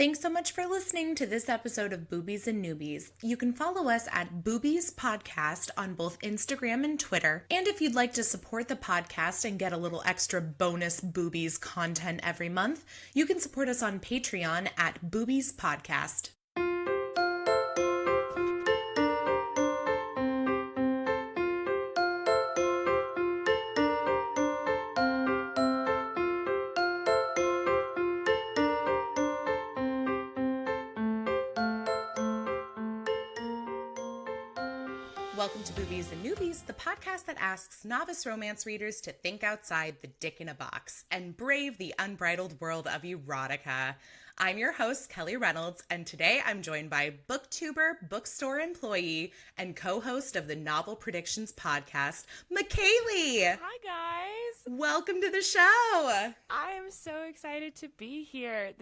Thanks so much for listening to this episode of Boobies and Noobies. You can follow us at Boobies Podcast on both Instagram and Twitter. And if you'd like to support the podcast and get a little extra bonus Boobies content every month, you can support us on Patreon at Boobies Podcast. Welcome to Boobies and Noobies, the podcast that asks novice romance readers to think outside the dick in a box and brave the unbridled world of erotica. I'm your host, Kelly Reynolds, and today I'm joined by booktuber, bookstore employee, and co-host of the Novel Predictions podcast, Mikaley. Hi, guys. Welcome to the show. I am so excited to be here.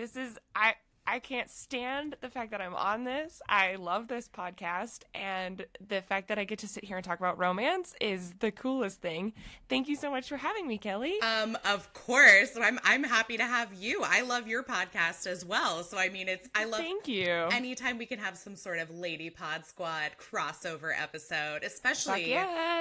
I can't stand the fact that I'm on this. I love this podcast, and the fact that I get to sit here and talk about romance is the coolest thing. Thank you so much for having me, Kelly. Of course. I'm happy to have you. I love your podcast as well. So I mean, Thank you. Anytime we can have some sort of Lady Pod Squad crossover episode, especially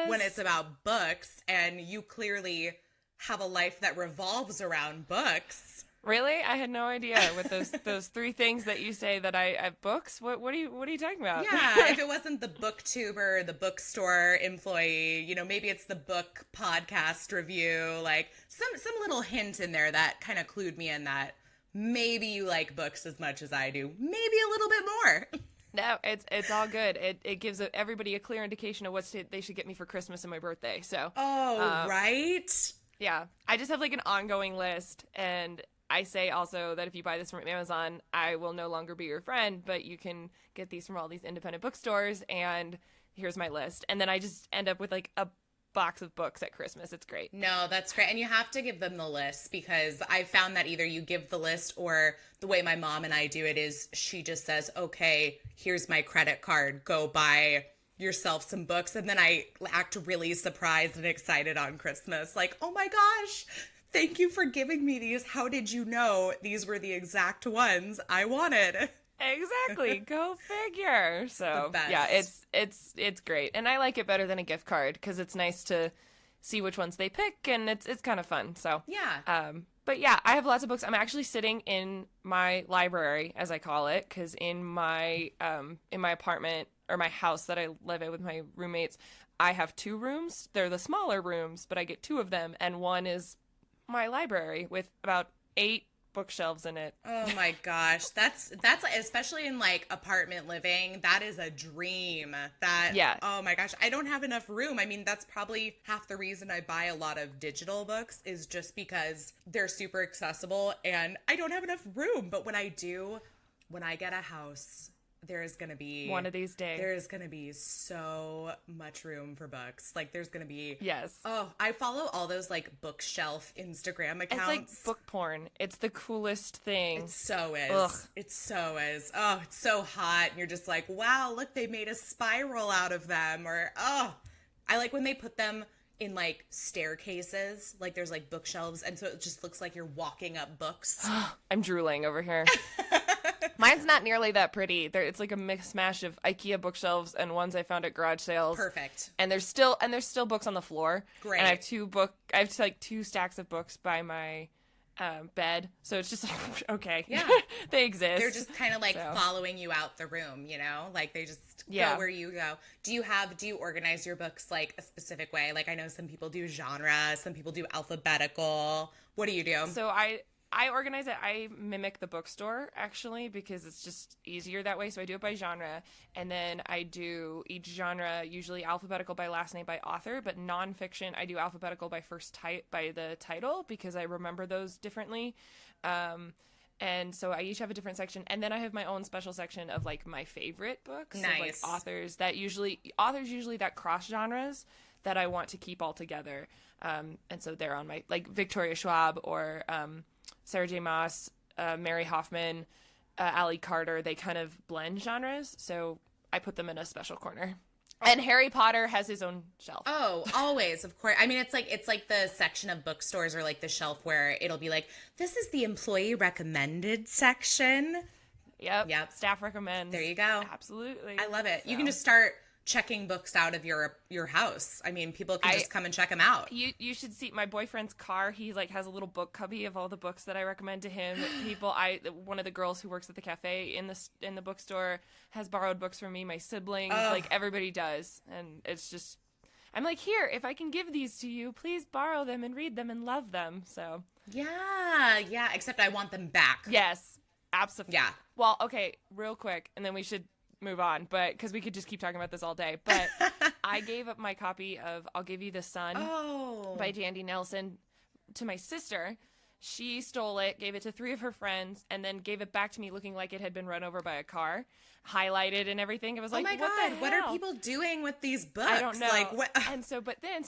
when it's about books, and you clearly have a life that revolves around books. Really? I had no idea with those three things that you say that I have books. What are you talking about? Yeah, if it wasn't the booktuber, the bookstore employee, maybe it's the book podcast review, like some little hint in there that kind of clued me in that maybe you like books as much as I do, maybe a little bit more. No, it's all good. It gives everybody a clear indication of what they should get me for Christmas and my birthday. So right. Yeah, I just have like an ongoing list, and I say also that if you buy this from Amazon, I will no longer be your friend, but you can get these from all these independent bookstores, and here's my list. And then I just end up with like a box of books at Christmas. It's great. No, that's great. And you have to give them the list, because I found that either you give the list, or the way my mom and I do it is she just says, okay, here's my credit card, go buy yourself some books. And then I act really surprised and excited on Christmas. Like, oh my gosh, thank you for giving me these. How did you know these were the exact ones I wanted? Exactly. Go figure. So yeah, it's great. And I like it better than a gift card, because it's nice to see which ones they pick, and it's kind of fun. So yeah. But yeah, I have lots of books. I'm actually sitting in my library, as I call it, because in my apartment, or my house that I live in with my roommates, I have two rooms. They're the smaller rooms, but I get two of them, and one is my library with about 8 bookshelves in it. Oh my gosh, that's especially in like apartment living, that is a dream. Oh my gosh, I don't have enough room. I mean, that's probably half the reason I buy a lot of digital books, is just because they're super accessible and I don't have enough room. But when I get a house, there's going to be one of these days. There's going to be so much room for books. Like, there's going to be. Yes. Oh, I follow all those like bookshelf Instagram accounts. It's like book porn. It's the coolest thing. It so is. Ugh. It so is. Oh, it's so hot. And you're just like, wow, look, they made a spiral out of them. Or, oh, I like when they put them in like staircases. Like, there's like bookshelves. And so it just looks like you're walking up books. I'm drooling over here. Mine's not nearly that pretty. It's like a mix-mash of IKEA bookshelves and ones I found at garage sales. Perfect. And there's still books on the floor. Great. And I have like 2 stacks of books by my bed. So it's just like, okay. Yeah. They exist. They're just kind of like following you out the room, Like, they just go where you go. Do you organize your books like a specific way? Like, I know some people do genre, some people do alphabetical. What do you do? So I organize it. I mimic the bookstore, actually, because it's just easier that way. So I do it by genre, and then I do each genre usually alphabetical by last name by author, but nonfiction I do alphabetical by by the title, because I remember those differently. And so I each have a different section, and then I have my own special section of like my favorite books. Nice. Of, like authors usually that cross genres that I want to keep all together. And so they're on my, like, Victoria Schwab or Sarah J. Maas, Mary Hoffman, Ali Carter. They kind of blend genres, so I put them in a special corner. And Harry Potter has his own shelf. Oh, always, of course. I mean, it's like the section of bookstores, or like the shelf where it'll be like, this is the employee recommended section. Yep. Staff recommends. There you go. Absolutely. I love it. So. You can just start checking books out of your house. I mean, people can just come and check them out. You should see my boyfriend's car. He like has a little book cubby of all the books that I recommend to him. One of the girls who works at the cafe in the bookstore has borrowed books from me. My siblings, like everybody does, and it's just I'm like, here, if I can give these to you, please borrow them and read them and love them. So yeah. Except I want them back. Yes, absolutely. Yeah. Well, okay, real quick, and then we should move on, but because we could just keep talking about this all day. But I gave up my copy of I'll Give You the Sun by Jandy Nelson to my sister. She stole it, gave it to 3 of her friends, and then gave it back to me looking like it had been run over by a car, highlighted and everything. It was like, oh my what God, the hell? What are people doing with these books? I don't know. Like, what? And so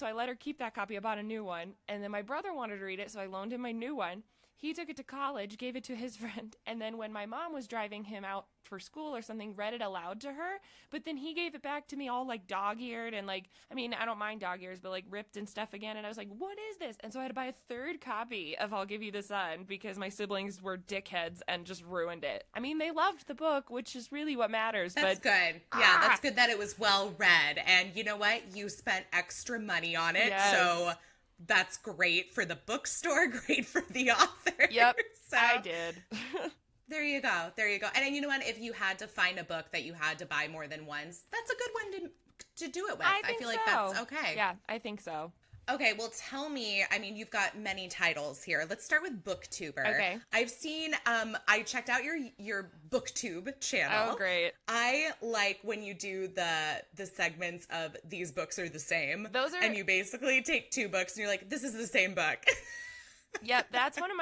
I let her keep that copy. I bought a new one, and then my brother wanted to read it, so I loaned him my new one. He took it to college, gave it to his friend, and then when my mom was driving him out for school or something, read it aloud to her, but then he gave it back to me all, like, dog-eared and, like, I mean, I don't mind dog ears, but, like, ripped and stuff again, and I was like, what is this? And so I had to buy a 3rd copy of I'll Give You the Sun because my siblings were dickheads and just ruined it. I mean, they loved the book, which is really what matters. That's good. Yeah, that's good that it was well read, and you know what? You spent extra money on it, so that's great for the bookstore, great for the author. Yep, so, I did. There you go. And you know what? If you had to find a book that you had to buy more than once, that's a good one to do it with. I feel like that's okay. Yeah, I think so. Okay, well, tell me, I mean, you've got many titles here. Let's start with Booktuber. Okay. I've seen, I checked out your Booktube channel. Oh, great. I like when you do the segments of these books are the same. And you basically take 2 books and you're like, this is the same book. Yep, that's one of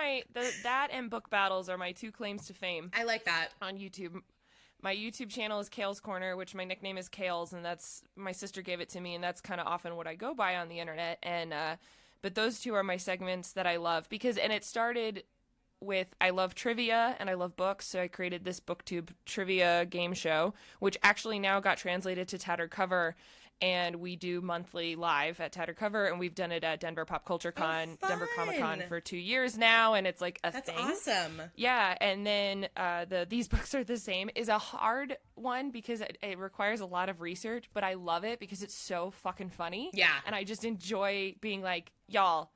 that and book battles are my 2 claims to fame. I like that. On YouTube. My YouTube channel is Kale's Corner, which my nickname is Kales, and that's my sister gave it to me, and that's kind of often what I go by on the internet. And but those 2 are my segments that I love and it started with I love trivia and I love books, so I created this Booktube trivia game show, which actually now got translated to Tattered Cover. And we do monthly live at Tattered Cover, and we've done it at Denver Pop Culture Con, Denver Comic Con for 2 years now, and it's like a thing. That's awesome. Yeah, and then These Books Are the Same is a hard one because it requires a lot of research, but I love it because it's so fucking funny. Yeah. And I just enjoy being like, y'all,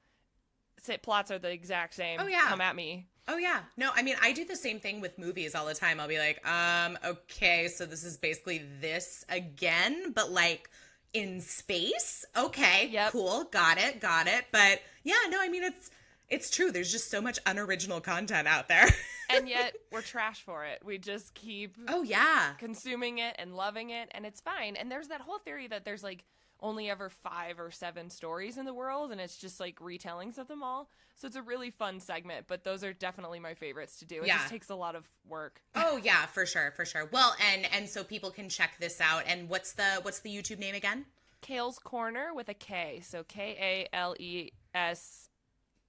plots are the exact same. Oh, yeah. Come at me. Oh, yeah. No, I mean, I do the same thing with movies all the time. I'll be like, okay, so this is basically this again, but like in space. Okay, yep. Cool. Got it. But yeah, no, I mean, it's true. There's just so much unoriginal content out there. And yet we're trash for it. We just keep consuming it and loving it, and it's fine. And there's that whole theory that there's like only ever 5 or 7 stories in the world, and it's just like retellings of them all. So it's a really fun segment, but those are definitely my favorites to do. It just takes a lot of work. Oh yeah, for sure. Well, and so people can check this out. And what's the YouTube name again? Kale's Corner with a K. So Kales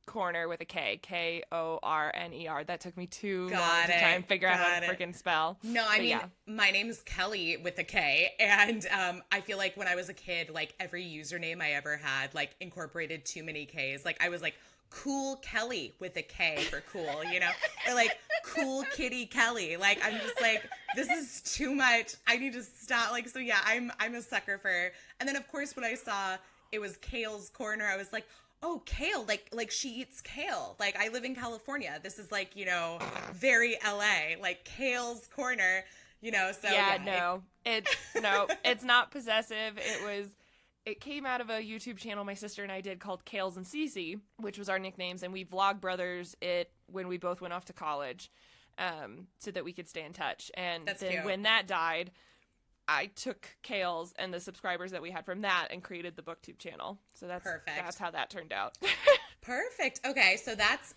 Corner with a K. Korner. That took me too long to try and figure out how to freaking spell. No, I mean, my name's Kelly with a K, and I feel like when I was a kid, like every username I ever had, like incorporated too many Ks. Like I was like Cool Kelly with a K for cool, you know, or like Cool Kitty Kelly. Like I'm just like, this is too much. I need to stop. Like so, yeah, I'm a sucker for. And then of course when I saw it was Kale's Corner, I was like, oh, kale, like she eats kale. Like I live in California. This is like, you know, very LA. Like Kale's Corner, you know. So it's not possessive. It came out of a YouTube channel my sister and I did called Kales and Cece, which was our nicknames, and we vlog brothers it when we both went off to college, so that we could stay in touch. And then cute. When that died, I took Kales and the subscribers that we had from that and created the Booktube channel. So that's perfect. That's how that turned out. Perfect. Okay, so that's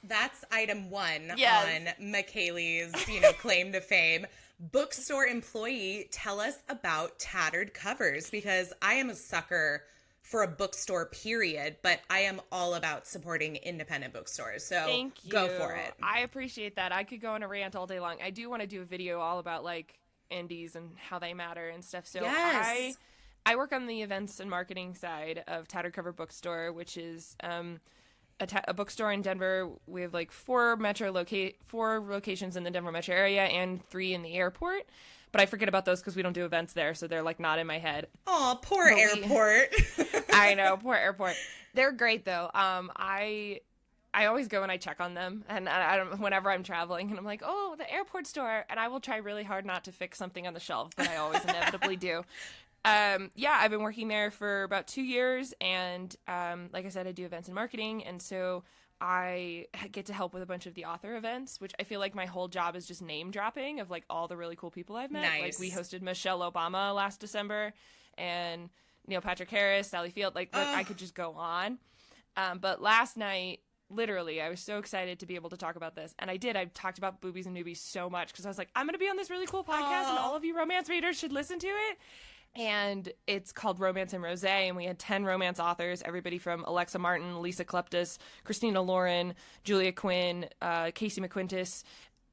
item 1 on Mikaley's, claim to fame. Bookstore employee, tell us about Tattered covers, because I am a sucker for a bookstore period, but I am all about supporting independent bookstores. So Thank you. Go for it. I appreciate that. I could go on a rant all day long. I do want to do a video all about like indies and how they matter and stuff. So yes. I work on the events and marketing side of Tattered Cover Bookstore, which is a bookstore in Denver. We have like four locations in the Denver metro area and 3 in the airport. But I forget about those because we don't do events there, so they're like not in my head. Oh, poor airport. I know, poor airport. They're great though. I always go and I check on them, and I don't, whenever I'm traveling, and I'm like, oh, the airport store, and I will try really hard not to fix something on the shelf, but I always inevitably do. Yeah, I've been working there for about 2 years, and like I said, I do events and marketing, and so I get to help with a bunch of the author events, which I feel like my whole job is just name dropping of like all the really cool people I've met. Nice. Like we hosted Michelle Obama last December, and Neil Patrick Harris, Sally Field, like I could just go on. But last night, literally, I was so excited to be able to talk about this. And I did. I talked about Boobies and Noobies so much because I was like, I'm going to be on this really cool podcast and all of you romance readers should listen to it. And it's called Romance and Rosé, and we had 10 romance authors, everybody from Alexa Martin, Lisa Kleptis, Christina Laurann, Julia Quinn, Casey McQuintus.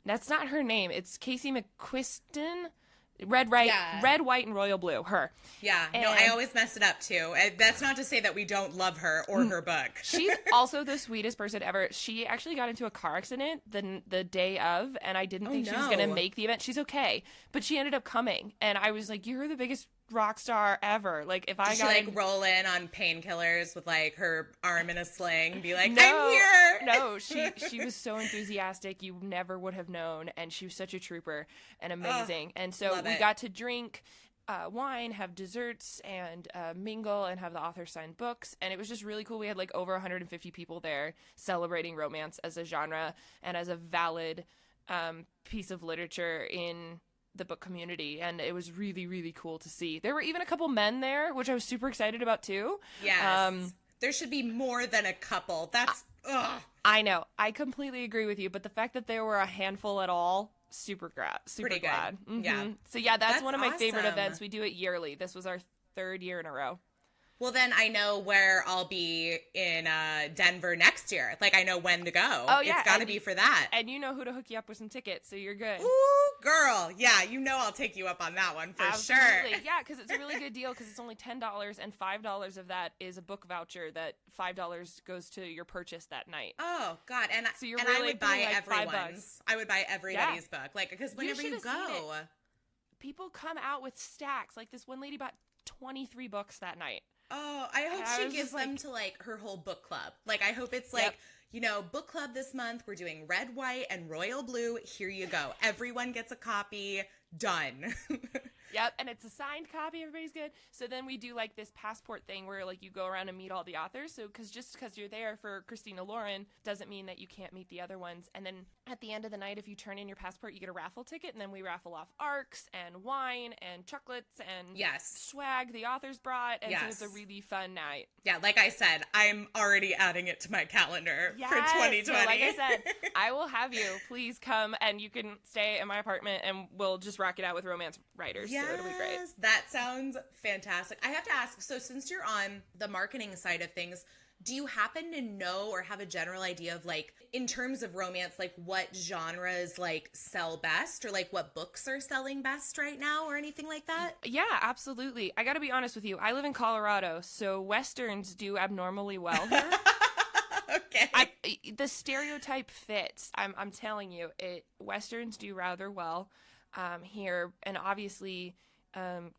That's not her name. It's Casey McQuiston. Red, white, and royal blue. Her. Yeah. No, I always mess it up too. That's not to say that we don't love her or her book. She's also the sweetest person ever. She actually got into a car accident the day of, and I didn't think she was going to make the event. She's okay, but she ended up coming, and I was like, "You're the biggest rock star ever!" Like, if I got she roll in on painkillers with like her arm in a sling, be like, no, "I'm here." No, she was so enthusiastic. You never would have known, and she was such a trooper and amazing. And so we got to drink wine, have desserts, and mingle, and have the author sign books. And it was just really cool. We had like over 150 people there celebrating romance as a genre and as a valid piece of literature in the book community, and it was really, really cool to see. There were even a couple men there, which I was super excited about too. Yes. There should be more than a couple. That's I know. I completely agree with you, but the fact that there were a handful at all, super glad. Mm-hmm. Yeah. So yeah, that's one of my favorite awesome. events. We do it yearly. This was our 3rd year in a row. Well, then I know where I'll be in Denver next year. Like, I know when to go. Oh, yeah. It's got to be for that. And you know who to hook you up with some tickets, so you're good. Ooh, girl. Yeah, you know I'll take you up on that one for sure. Yeah, because it's a really good deal because it's only $10, and $5 of that is a book voucher that $5 goes to your purchase that night. Oh, God. And, so you're and really I would buy like everyone's. I would buy everybody's book. Like, because whenever you go. People come out with stacks. Like, this one lady bought 23 books that night. Oh, I hope she gives them to, like, her whole book club. Like, I hope it's, like, you know, book club this month. We're doing red, white, and royal blue. Here you go. Everyone gets a copy. Done. Yep, and it's a signed copy. Everybody's good. So then we do like this passport thing where like you go around and meet all the authors. So just because you're there for Christina Laurann doesn't mean that you can't meet the other ones. And then at the end of the night, if you turn in your passport, you get a raffle ticket, and then we raffle off ARCs and wine and chocolates and swag the authors brought. And so it's a really fun night. Yeah, like I said, I'm already adding it to my calendar for 2020. So like I said, I will have you. Please come, and you can stay in my apartment, and we'll just rock it out with romance writers. Yes, so it'll be great. That sounds fantastic. I have to ask, so since you're on the marketing side of things, do you happen to know or have a general idea of, like, in terms of romance, like what genres like sell best, or like what books are selling best right now, or anything like that? Yeah, absolutely. I got to be honest with you. I live in Colorado, so Westerns do abnormally well here. Okay. The stereotype fits. I'm telling you, Westerns do rather well here, and obviously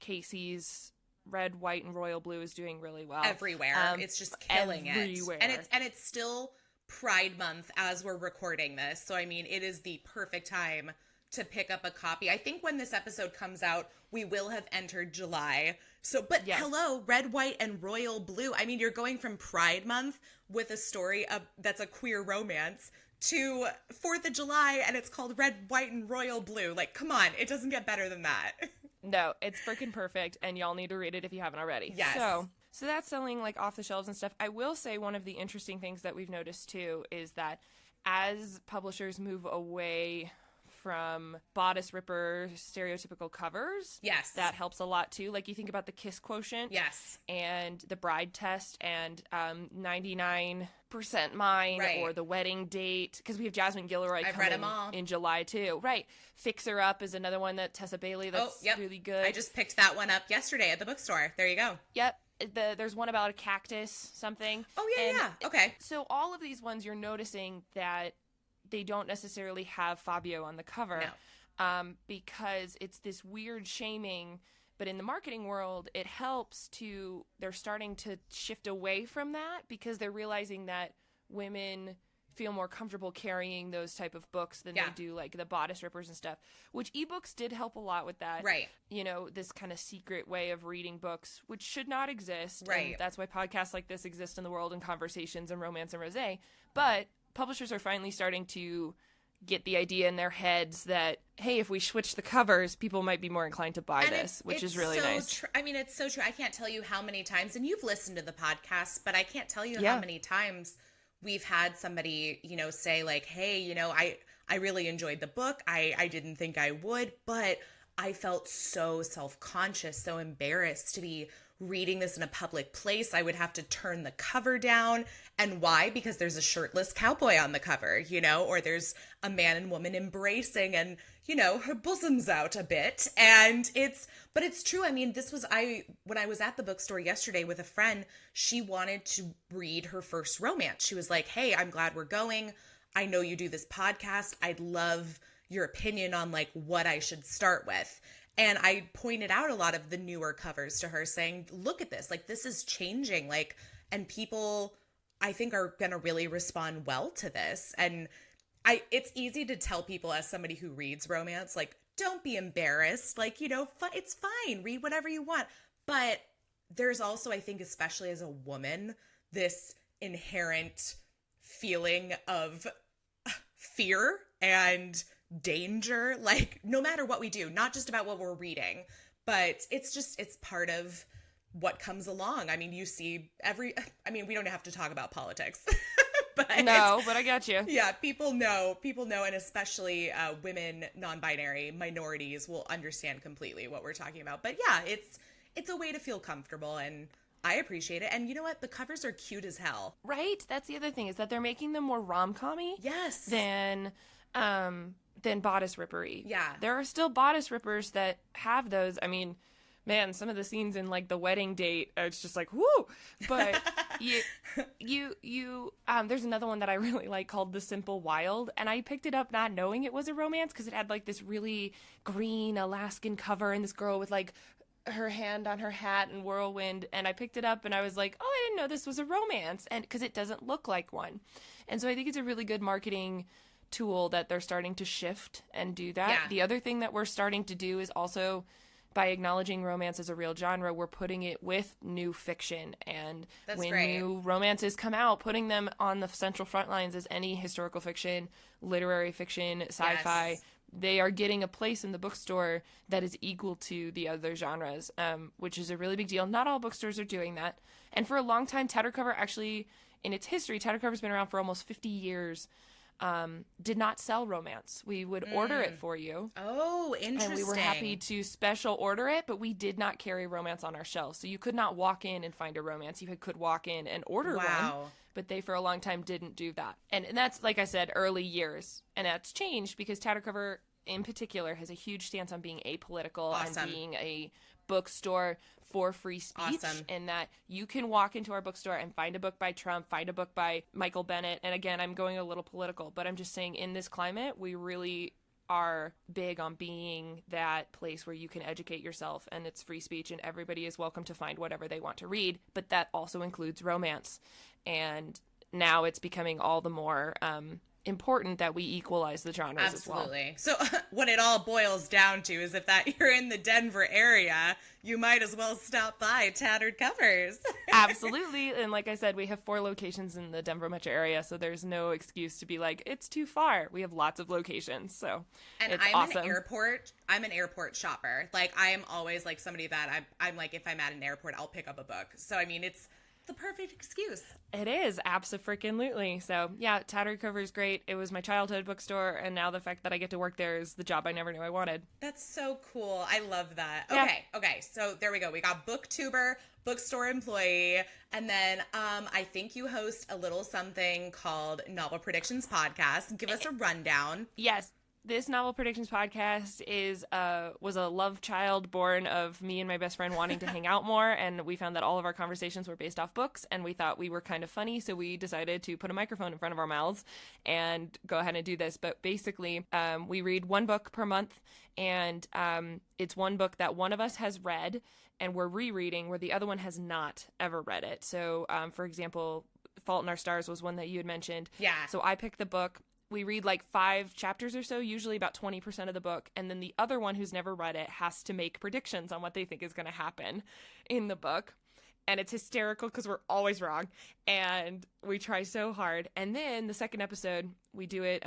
Casey's red, white, and royal blue is doing really well everywhere. It's just killing everywhere. it, and it's still Pride Month as we're recording this, so I mean, it is the perfect time to pick up a copy. I think when this episode comes out, we will have entered July. So, but hello, red, white, and royal blue. I mean, you're going from Pride Month with a story that's a queer romance to 4th of July, and it's called Red, White, and Royal Blue. Like, come on, it doesn't get better than that. No, it's freaking perfect, and y'all need to read it if you haven't already. Yes. So that's selling, like, off the shelves and stuff. I will say one of the interesting things that we've noticed, too, is that as publishers move away from bodice ripper stereotypical covers. Yes. That helps a lot too. Like you think about the kiss quotient. Yes. And the bride test and 99% mine, right. or the wedding date, because we have Jasmine Gilroy I've coming read them all. in July too. Right. Fixer Up is another one that Tessa Bailey that's really good. I just picked that one up yesterday at the bookstore. There you go. Yep. There's one about a cactus something. Oh, yeah. Okay. So all of these ones you're noticing that they don't necessarily have Fabio on the cover. No. Because it's this weird shaming. But in the marketing world, it helps they're starting to shift away from that because they're realizing that women feel more comfortable carrying those type of books than they do like the bodice rippers and stuff, which ebooks did help a lot with that. Right. You know, this kind of secret way of reading books, which should not exist. Right. And that's why podcasts like this exist in the world, and conversations and romance and rosé. But publishers are finally starting to get the idea in their heads that, hey, if we switch the covers, people might be more inclined to buy this, which is really nice. I mean, it's so true. I can't tell you how many times, and you've listened to the podcast, but I can't tell you how many times we've had somebody, say like, hey, I really enjoyed the book. I didn't think I would, but I felt so self-conscious, so embarrassed to be reading this in a public place. I would have to turn the cover down. And why? Because there's a shirtless cowboy on the cover, or there's a man and woman embracing and, her bosom's out a bit. And but it's true. I mean, when I was at the bookstore yesterday with a friend, she wanted to read her first romance. She was like, hey, I'm glad we're going. I know you do this podcast. I'd love your opinion on like what I should start with. And I pointed out a lot of the newer covers to her saying, look at this, like this is changing, like, and people I think are going to really respond well to this. And it's easy to tell people as somebody who reads romance, like, don't be embarrassed. Like, it's fine. Read whatever you want. But there's also, I think, especially as a woman, this inherent feeling of fear and danger, like no matter what we do, not just about what we're reading, but it's part of what comes along. I mean, you see we don't have to talk about politics. But I got you. Yeah, people know, and especially women, non-binary, minorities will understand completely what we're talking about. But yeah, it's a way to feel comfortable, and I appreciate it. And you know what? The covers are cute as hell. Right? That's the other thing, is that they're making them more rom-com-y. Yes. Than bodice rippery. Yeah. There are still bodice rippers that have those. I mean, man, some of the scenes in like the wedding date, it's just like, whoo! But there's another one that I really like called The Simple Wild, and I picked it up not knowing it was a romance because it had like this really green Alaskan cover and this girl with like her hand on her hat and whirlwind, and I picked it up and I was like, oh, I didn't know this was a romance, and because it doesn't look like one. And so I think it's a really good marketing tool that they're starting to shift and do that. Yeah. The other thing that we're starting to do is also, by acknowledging romance as a real genre, we're putting it with new fiction. And That's when great. new romances come out, putting them on the central front lines as any historical fiction, literary fiction, sci-fi, Yes. they are getting a place in the bookstore that is equal to the other genres, which is a really big deal. Not all bookstores are doing that. And for a long time, Tattered Cover actually, in its history, Tattered Cover's been around for almost 50 years, did not sell romance. We would order it for you. Oh, interesting. And we were happy to special order it, but we did not carry romance on our shelves. So you could not walk in and find a romance. You could walk in and order one, but they for a long time didn't do that. And that's, like I said, early years. And that's changed because Tattered Cover in particular has a huge stance on being apolitical and being a bookstore for free speech, and that you can walk into our bookstore and find a book by Trump, find a book by Michael Bennett. And again, I'm going a little political, but I'm just saying in this climate, we really are big on being that place where you can educate yourself, and it's free speech and everybody is welcome to find whatever they want to read, but that also includes romance. And now it's becoming all the more important that we equalize the genres as well. Absolutely. So what it all boils down to is if that you're in the Denver area, you might as well stop by Tattered Covers. Absolutely. And like I said, we have 4 locations in the Denver metro area, so there's no excuse to be like, it's too far. We have lots of locations, so it's awesome. I'm an airport shopper. Like, I am always like somebody that I'm like, if I'm at an airport, I'll pick up a book. So, I mean, the perfect excuse. It is, abso-freaking-lutely. So, yeah, Tattered cover is great. It was my childhood bookstore, and now the fact that I get to work there is the job I never knew I wanted. That's so cool. I love that. Yeah. Okay. So there we go. We got booktuber, bookstore employee, and then I think you host a little something called Novel Predictions Podcast. Give us a rundown. Yes. This Novel Predictions podcast was a love child born of me and my best friend wanting to hang out more, and we found that all of our conversations were based off books, and we thought we were kind of funny, so we decided to put a microphone in front of our mouths and go ahead and do this. But basically, we read one book per month, and it's one book that one of us has read, and we're rereading where the other one has not ever read it. So, for example, Fault in Our Stars was one that you had mentioned. Yeah. So I picked the book. We read like 5 chapters or so, usually about 20% of the book. And then the other one who's never read it has to make predictions on what they think is going to happen in the book. And it's hysterical because we're always wrong. And we try so hard. And then the second episode, we do it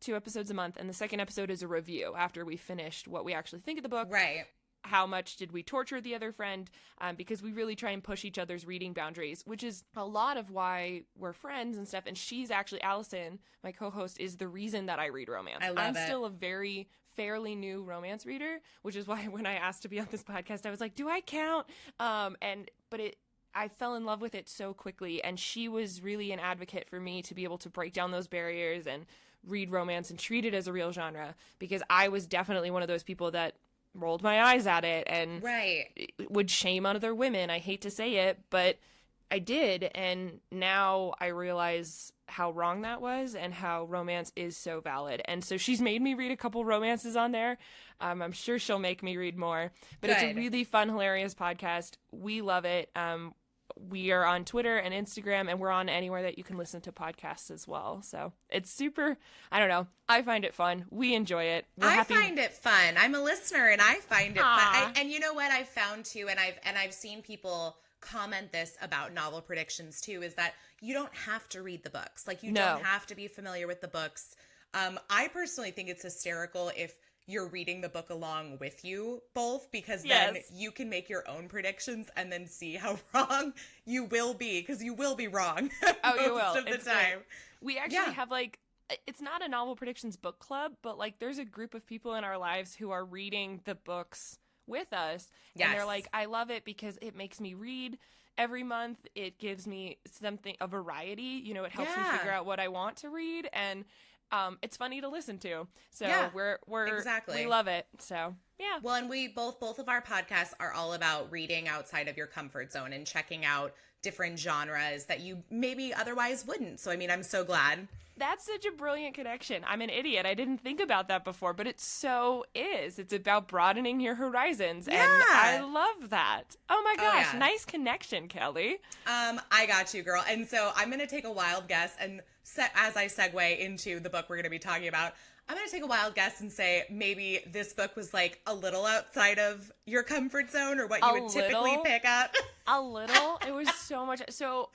2 episodes a month. And the second episode is a review after we finished what we actually think of the book. Right. How much did we torture the other friend? Because we really try and push each other's reading boundaries, which is a lot of why we're friends and stuff. And she's actually, Allison, my co-host, is the reason that I read romance. I'm still a very fairly new romance reader, which is why when I asked to be on this podcast, I was like, do I count? I fell in love with it so quickly. And she was really an advocate for me to be able to break down those barriers and read romance and treat it as a real genre, because I was definitely one of those people that rolled my eyes at it and would shame other women. I hate to say it, but I did. And now I realize how wrong that was and how romance is so valid. And so she's made me read a couple romances on there. I'm sure she'll make me read more, but It's a really fun, hilarious podcast. We love it. We are on Twitter and Instagram, and we're on anywhere that you can listen to podcasts as well. So it's super, I don't know. I find it fun. We enjoy it. I find it fun. I'm a listener and I find it fun. And you know what I've found too, and I've seen people comment this about novel predictions too, is that you don't have to read the books. Like you don't have to be familiar with the books. I personally think it's hysterical if you're reading the book along with you both, because then you can make your own predictions and then see how wrong you will be, because you will be wrong most of the time. We actually have it's not a novel predictions book club, but like there's a group of people in our lives who are reading the books with us. And they're like, I love it because it makes me read every month. It gives me a variety, it helps me figure out what I want to read. And it's funny to listen to. So we love it. So yeah. Well, and we both of our podcasts are all about reading outside of your comfort zone and checking out different genres that you maybe otherwise wouldn't. So, I mean, I'm so glad. That's such a brilliant connection. I'm an idiot. I didn't think about that before, but it so is. It's about broadening your horizons. Yeah. And I love that. Oh my gosh. Nice connection, Kelly. I got you, girl. And so I'm going to take a wild guess, and as I segue into the book we're going to be talking about, I'm going to take a wild guess and say maybe this book was like a little outside of your comfort zone, or what you would typically pick up. A little. It was so much. So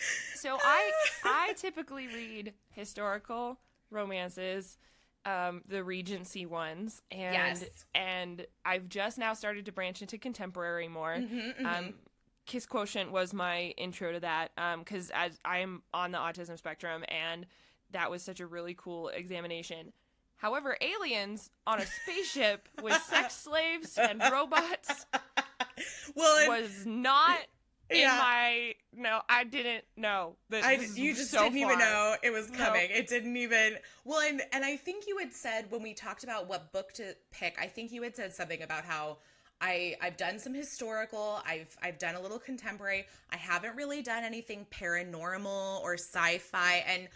I typically read historical romances, the Regency ones, and I've just now started to branch into contemporary more. Kiss Quotient was my intro to that, because as I am on the autism spectrum, and that was such a really cool examination. However, aliens on a spaceship with sex slaves and robots was not in my... No, I didn't know. You just didn't even know it was coming. No. It didn't even... Well, and I think you had said, when we talked about what book to pick, I think you had said something about how I've done some historical, I've done a little contemporary. I haven't really done anything paranormal or sci-fi, and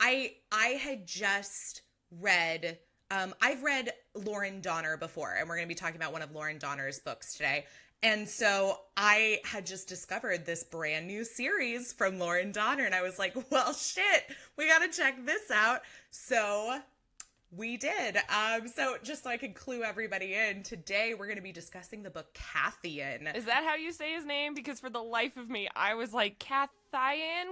I had just read, I've read Laurann Dohner before, and we're going to be talking about one of Laurann Dohner's books today. And so I had just discovered this brand new series from Laurann Dohner, and I was like, well, shit, we got to check this out. So we did. So just so I could clue everybody in, today we're going to be discussing the book Cathian. Is that how you say his name? Because for the life of me, I was like, Cathian?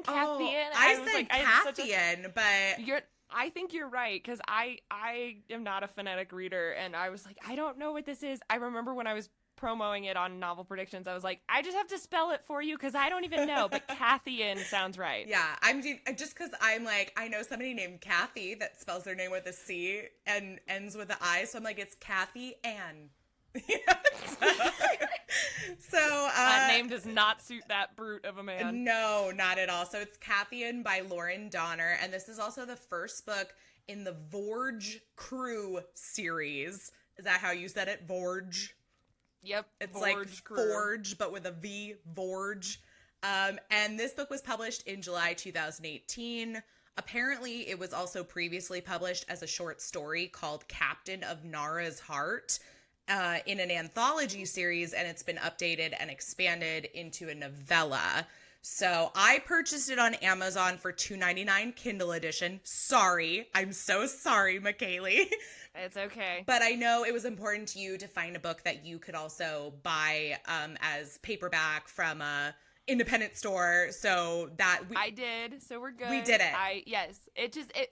I said Cathian, but... I think you're right, because I am not a phonetic reader, and I was like, I don't know what this is. I remember when I was promoting it on Novel Predictions, I was like, I just have to spell it for you because I don't even know, but Cathian sounds right. Yeah, just because I'm like, I know somebody named Kathy that spells their name with a C and ends with an I, so I'm like, it's Kathy Ann. So that name does not suit that brute of a man. No, not at all. So it's Cathian by Laurann Dohner, and this is also the first book in the Vorge Crew series. Is that how you said it? Vorge? Yep. It's Vorge like Crew. Forge, but with a V, Vorge. And this book was published in July 2018. Apparently, it was also previously published as a short story called Captain of Nara's Heart in an anthology series, and it's been updated and expanded into a novella. So I purchased it on Amazon for $2.99 Kindle edition. Sorry. I'm so sorry, Mikaley. It's okay. But I know it was important to you to find a book that you could also buy as paperback from a independent store. So that I did. So we're good. We did it. Yes.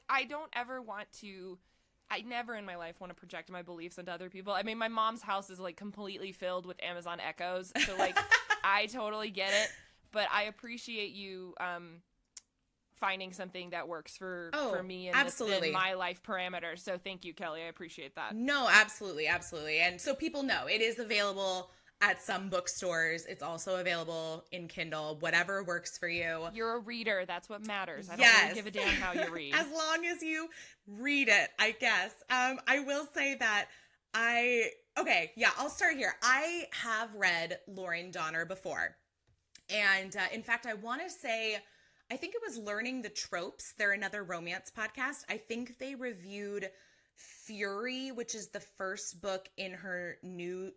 I don't ever want to. I never in my life want to project my beliefs onto other people. I mean, my mom's house is like completely filled with Amazon Echoes. So like, I totally get it. But I appreciate you finding something that works for me and absolutely. In my life parameters. So thank you, Kelly. I appreciate that. No, absolutely. Absolutely. And so people know it is available at some bookstores. It's also available in Kindle, whatever works for you. You're a reader. That's what matters. I don't really give a damn how you read. As long as you read it, I guess. I will say that I'll start here. I have read Laurann Dohner before. And in fact, I want to say, I think it was Learning the Tropes. They're another romance podcast. I think they reviewed Fury, which is the first book in her new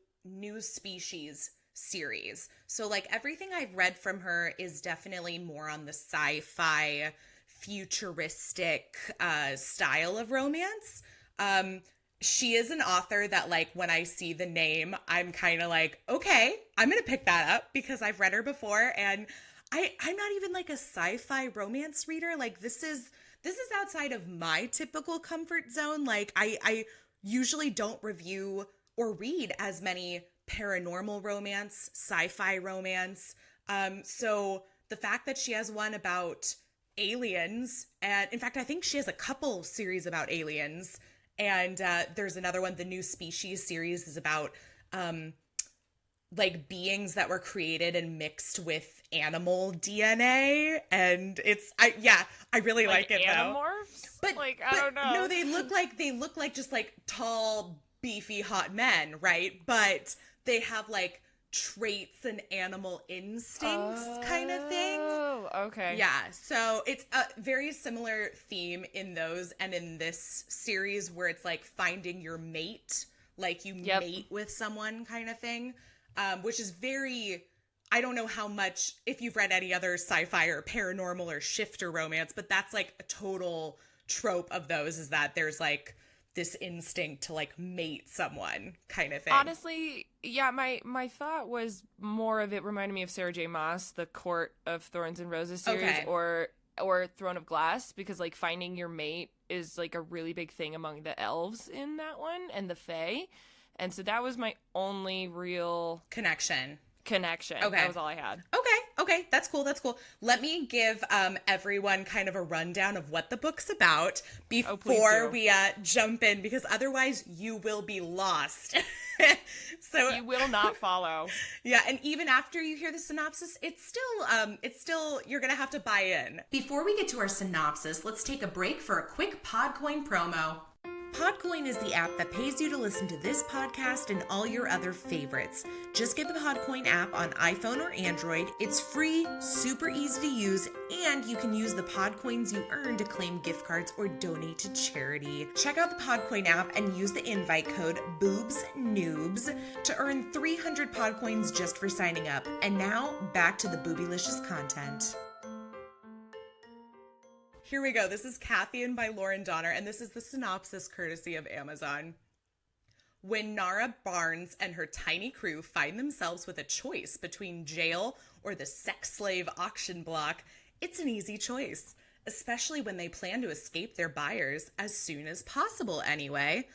species series. So like everything I've read from her is definitely more on the sci-fi futuristic style of romance. She is an author that like when I see the name, I'm kind of like, okay, I'm going to pick that up because I've read her before, and I'm not even like a sci-fi romance reader. Like this is outside of my typical comfort zone. Like I usually don't review or read as many paranormal romance, sci-fi romance. So the fact that she has one about aliens, and in fact, I think she has a couple series about aliens, and there's another one, the New Species series is about like beings that were created and mixed with animal DNA, and I really like it animorphs? though. But I don't know. No, they look like just like tall, beefy, hot men, right? But they have like traits and animal instincts kind of thing. Oh, okay. Yeah, so it's a very similar theme in those and in this series where it's like finding your mate, like you mate with someone kind of thing, which is very, I don't know how much, if you've read any other sci-fi or paranormal or shifter romance, but that's like a total trope of those, is that there's like this instinct to like mate someone kind of thing. Honestly, yeah, my thought was more of it reminded me of Sarah J. Maas, the Court of Thorns and Roses series, or Throne of Glass, because like finding your mate is like a really big thing among the elves in that one and the Fae. And so that was my only real connection. Okay. That was all I had. Okay. That's cool. Let me give everyone kind of a rundown of what the book's about before we jump in, because otherwise you will be lost. So you will not follow. Yeah, and even after you hear the synopsis, it's still you're going to have to buy in. Before we get to our synopsis, let's take a break for a quick Podcoin promo. Podcoin is the app that pays you to listen to this podcast and all your other favorites. Just get the Podcoin app on iPhone or Android. It's free, super easy to use, and you can use the Podcoins you earn to claim gift cards or donate to charity. Check out the Podcoin app and use the invite code BoobsNoobs to earn 300 Podcoins just for signing up. And now, back to the boobylicious content. Here we go. This is Cathian by Laurann Dohner, and this is the synopsis courtesy of Amazon. When Nara Barns and her tiny crew find themselves with a choice between jail or the sex slave auction block, it's an easy choice. especially when they plan to escape their buyers as soon as possible anyway.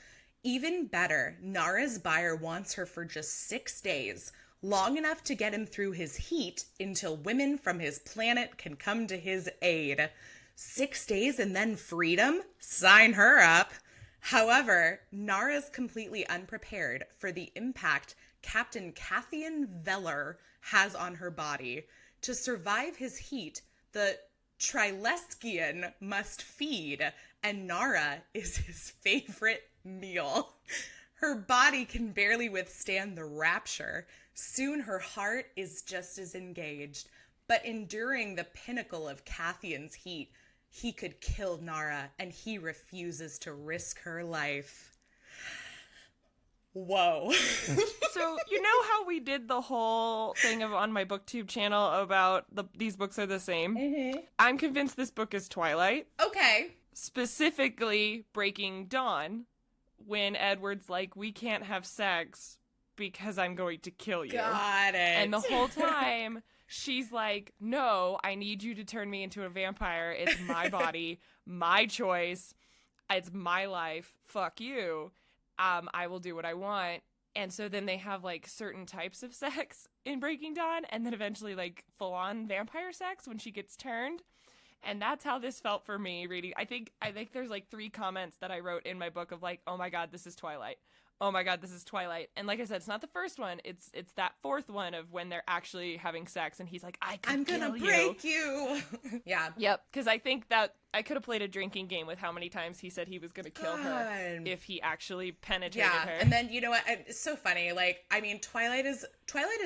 Even better, Nara's buyer wants her for just 6 days, long enough to get him through his heat until women from his planet can come to his aid. 6 days and then freedom? Sign her up. However, Nara's completely unprepared for the impact Captain Cathian Vellar has on her body. To survive his heat, the Tryleskian must feed, and Nara is his favorite meal. Her body can barely withstand the rapture. Soon her heart is just as engaged. But enduring the pinnacle of Cathian's heat, he could kill Nara, and he refuses to risk her life. Whoa. So, you know how we did the whole thing on my Booktube channel about these books are the same? Mm-hmm. I'm convinced this book is Twilight. Okay. Specifically, Breaking Dawn, when Edward's like, we can't have sex because I'm going to kill you. Got it. And the whole time, she's like, no, I need you to turn me into a vampire. It's my body, my choice. It's my life. Fuck you. I will do what I want. And so then they have like certain types of sex in Breaking Dawn, and then eventually like full on vampire sex when she gets turned. And that's how this felt for me reading. I think there's like 3 comments that I wrote in my book of like, oh my God, this is Twilight. Oh my God, this is Twilight. And like I said, it's not the first one. It's that 4th one of when they're actually having sex and he's like, I'm gonna break you. Yeah. Yep. Because I think that I could have played a drinking game with how many times he said he was going to kill her if he actually penetrated her. And then, you know what? It's so funny. Like, I mean, Twilight is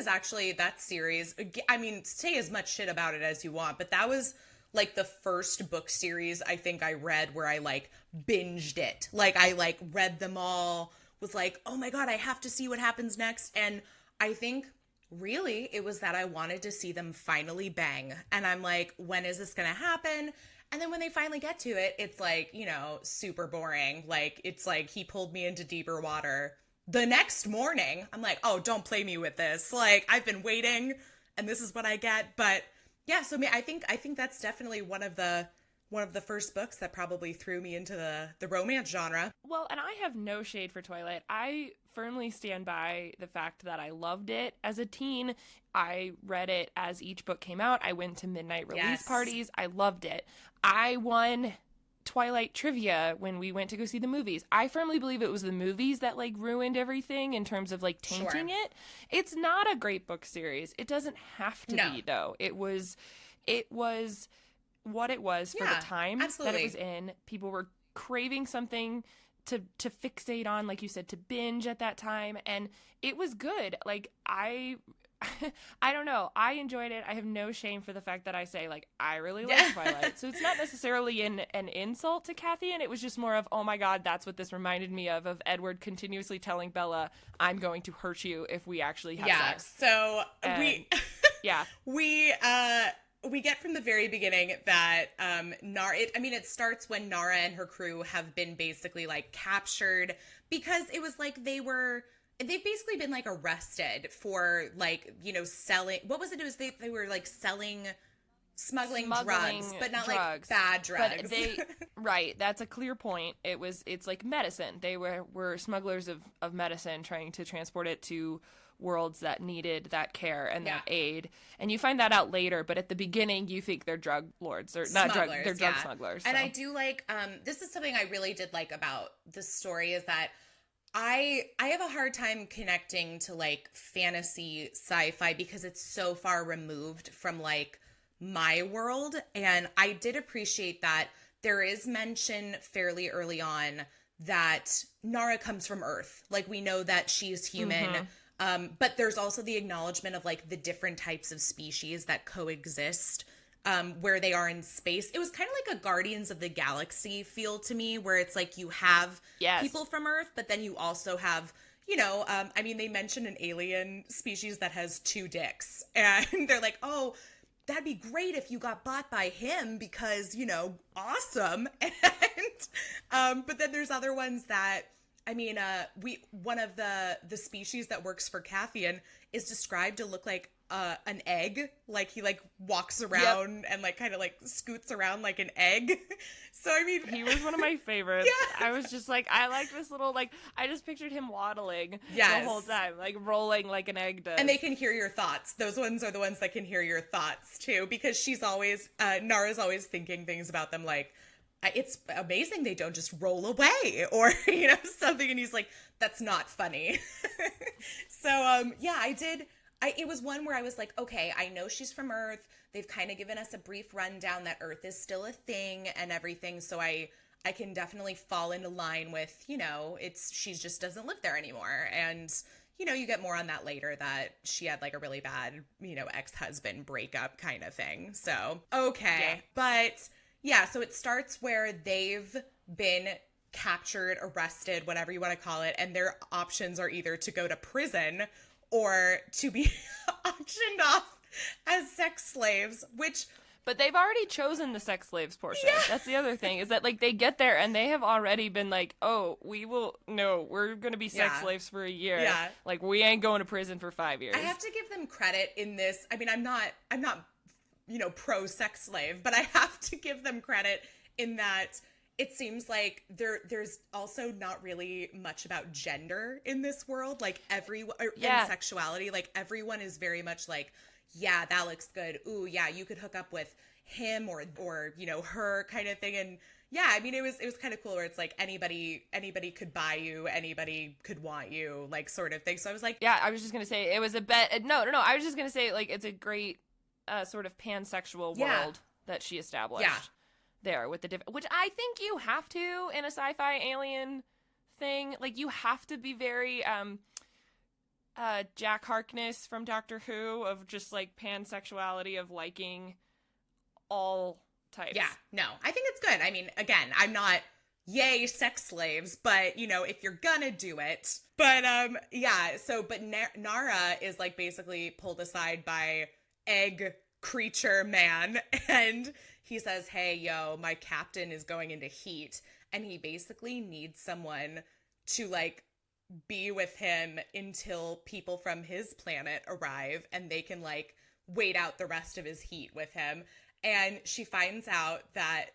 actually that series. I mean, say as much shit about it as you want, but that was like the first book series I think I read where I like binged it. Like I like read them all, was like, oh my God, I have to see what happens next. And I think really it was that I wanted to see them finally bang. And I'm like, when is this going to happen? And then when they finally get to it, it's like, you know, super boring. Like, it's like he pulled me into deeper water. The next morning, I'm like, oh, don't play me with this. Like, I've been waiting and this is what I get. But yeah, so I think that's definitely one of the first books that probably threw me into the romance genre. Well, and I have no shade for Twilight. I firmly stand by the fact that I loved it as a teen. I read it as each book came out. I went to midnight release parties. I loved it. I won Twilight trivia when we went to go see the movies. I firmly believe it was the movies that like ruined everything in terms of like tainting it. It's not a great book series. It doesn't have to be though. It was what it was for the time that it was in. People were craving something to fixate on, like you said, to binge at that time, and it was good. Like I don't know. I enjoyed it. I have no shame for the fact that I say, like, I really like Twilight. So it's not necessarily an insult to Cathian. It was just more of, oh my God, that's what this reminded me of Edward continuously telling Bella, I'm going to hurt you if we actually have sex. So and, we get from the very beginning that Nara, it starts when Nara and her crew have been basically like captured because it was like they've basically been like arrested for like, you know, selling, what was it? It was they were like smuggling drugs, but not drugs, like bad drugs. But right, that's a clear point. It's like medicine. They were smugglers of medicine trying to transport it to worlds that needed that care and that aid. And you find that out later, but at the beginning you think they're drug lords or not smugglers, they're drug smugglers. And I do like this is something I really did like about this story is that I have a hard time connecting to like fantasy sci-fi because it's so far removed from like my world. And I did appreciate that there is mention fairly early on that Nara comes from Earth. Like we know that she's human. But there's also the acknowledgement of like the different types of species that coexist where they are in space. It was kind of like a Guardians of the Galaxy feel to me, where it's like you have people from Earth, but then you also have, you know, they mentioned an alien species that has 2 dicks, and they're like, oh, that'd be great if you got bought by him because, you know, awesome. And but then there's other ones that, one of the species that works for Cathian is described to look like an egg. Like he like walks around and like kind of like scoots around like an egg. So I mean, he was one of my favorites. Yeah. I was just like, I like this little, like, I just pictured him waddling the whole time, like rolling like an egg does. And they can hear your thoughts. Those ones are the ones that can hear your thoughts too, because she's always Nara's always thinking things about them like, it's amazing they don't just roll away or, you know, something. And he's like, that's not funny. So, it was one where I was like, okay, I know she's from Earth. They've kind of given us a brief rundown that Earth is still a thing and everything. So I can definitely fall into line with, you know, she just doesn't live there anymore. And, you know, you get more on that later, that she had like a really bad, you know, ex-husband breakup kind of thing. So, okay. Yeah. But yeah, so it starts where they've been captured, arrested, whatever you want to call it, and their options are either to go to prison or to be auctioned off as sex slaves, But they've already chosen the sex slaves portion. Yeah. That's the other thing, is that, like, they get there and they have already been like, oh, we're going to be sex slaves for a year. Yeah. Like, we ain't going to prison for 5 years. I have to give them credit in this. I mean, I'm not, you know, pro sex slave, but I have to give them credit in that it seems like there's also not really much about gender in this world. Like and sexuality, like everyone is very much like, yeah, that looks good. Ooh, yeah, you could hook up with him or you know, her kind of thing. And yeah, I mean, it was kind of cool where it's like anybody could buy you, anybody could want you, like sort of thing. So I was like, yeah, I was just gonna say it was a bet. No, I was just gonna say, like, it's a great sort of pansexual world that she established there with the which I think you have to in a sci-fi alien thing. Like, you have to be very Jack Harkness from Doctor Who, of just like pansexuality, of liking all types. Yeah, no, I think it's good. I mean, again, I'm not yay sex slaves, but you know, if you're gonna do it. But but Nara is like basically pulled aside by egg creature man, and he says, hey, yo, my captain is going into heat, and he basically needs someone to like be with him until people from his planet arrive and they can like wait out the rest of his heat with him. And she finds out that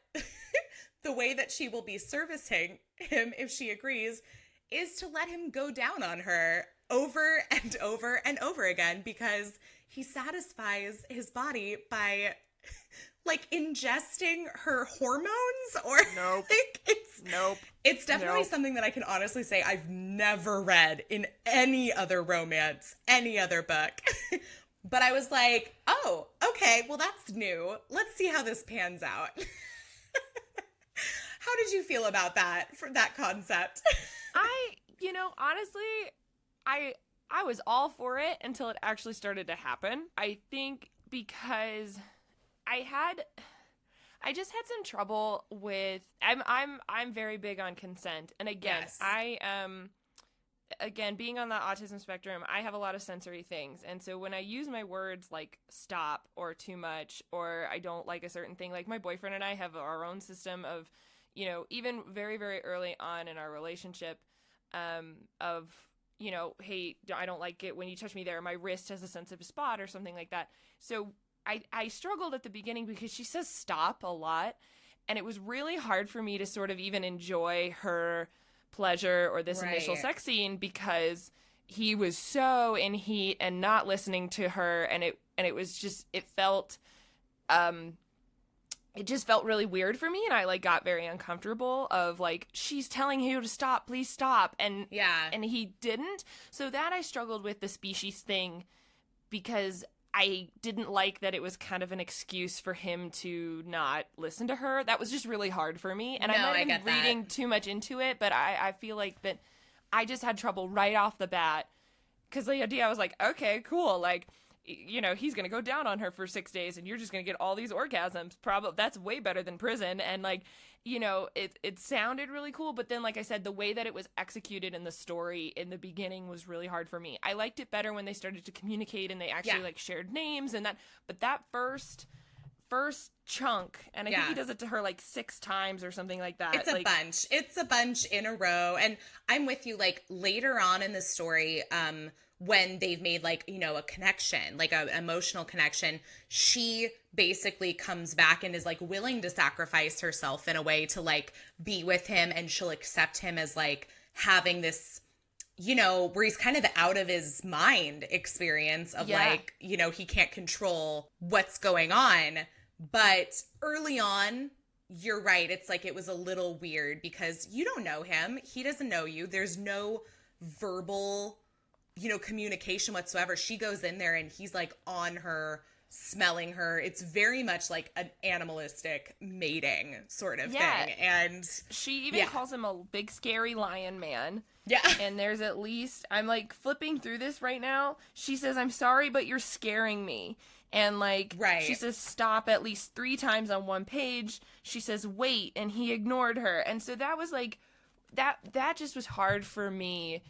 the way that she will be servicing him, if she agrees, is to let him go down on her over and over and over again, because he satisfies his body by like ingesting her hormones, or nope. Like, it's definitely something that I can honestly say I've never read in any other romance, any other book. But I was like, oh, okay, well, that's new. Let's see how this pans out. How did you feel about that, for that concept? Honestly, I was all for it until it actually started to happen. I think because I just had some trouble with, I'm very big on consent. And again, yes. Again, being on the autism spectrum, I have a lot of sensory things. And so when I use my words like stop or too much, or I don't like a certain thing, like my boyfriend and I have our own system of, you know, even very, very early on in our relationship, of, you know, hey, I don't like it when you touch me there. My wrist has a sensitive spot or something like that. So I struggled at the beginning because she says stop a lot. And it was really hard for me to sort of even enjoy her pleasure or this initial sex scene, because he was so in heat and not listening to her. And it was just, it just felt really weird for me, and I like got very uncomfortable of like, she's telling you to stop, please stop, and he didn't. So that I struggled with the species thing, because I didn't like that it was kind of an excuse for him to not listen to her. That was just really hard for me, and I'm not even reading too much into it, but I feel like that I just had trouble right off the bat, because the idea, I was like, okay, cool, like, you know, he's going to go down on her for 6 days and you're just going to get all these orgasms. Probably that's way better than prison. And like, you know, it sounded really cool. But then, like I said, the way that it was executed in the story in the beginning was really hard for me. I liked it better when they started to communicate and they actually like shared names and that. But that first chunk, and I think he does it to her like 6 times or something like that. It's a bunch in a row. And I'm with you, like later on in the story, when they've made like, you know, a connection, like an emotional connection, she basically comes back and is like willing to sacrifice herself in a way to like be with him, and she'll accept him as like having this, you know, where he's kind of out of his mind experience of like, you know, he can't control what's going on. But early on, you're right. It's like it was a little weird because you don't know him. He doesn't know you. There's no verbal, you know, communication whatsoever. She goes in there and he's like on her, smelling her. It's very much like an animalistic mating sort of thing. And she even calls him a big scary lion man. Yeah. And there's at least, I'm like flipping through this right now. She says, "I'm sorry, but you're scaring me." And like, she says stop at least 3 times on one page. She says wait, and he ignored her. And so that was like, that just was hard for me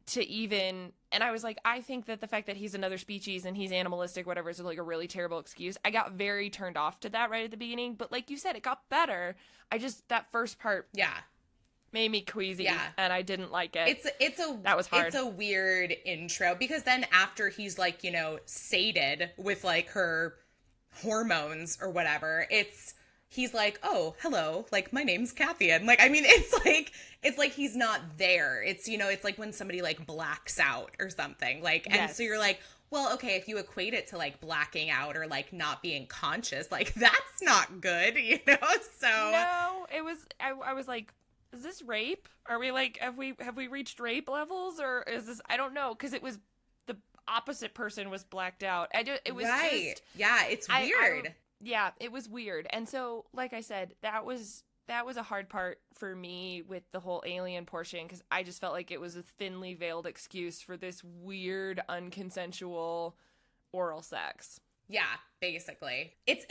to even, and I was like, I think that the fact that he's another species and he's animalistic, whatever, is like a really terrible excuse. I got very turned off to that right at the beginning, but like you said, it got better. That first part made me queasy, and I didn't like it. That was hard. It's a weird intro, because then after he's like, you know, sated with like her hormones or whatever, he's like, "Oh, hello, like my name's Cathian." Like, I mean, it's like he's not there. It's, you know, it's like when somebody like blacks out or something, like, and so you're like, well, okay, if you equate it to like blacking out or like not being conscious, like that's not good, you know? So no, it was, I was like, is this rape? Are we like, have we reached rape levels, or is this, I don't know, because it was the opposite person was blacked out. It was just, it's weird. Yeah, it was weird. And so, like I said, that was a hard part for me with the whole alien portion, because I just felt like it was a thinly veiled excuse for this weird, unconsensual oral sex. Yeah, basically. It's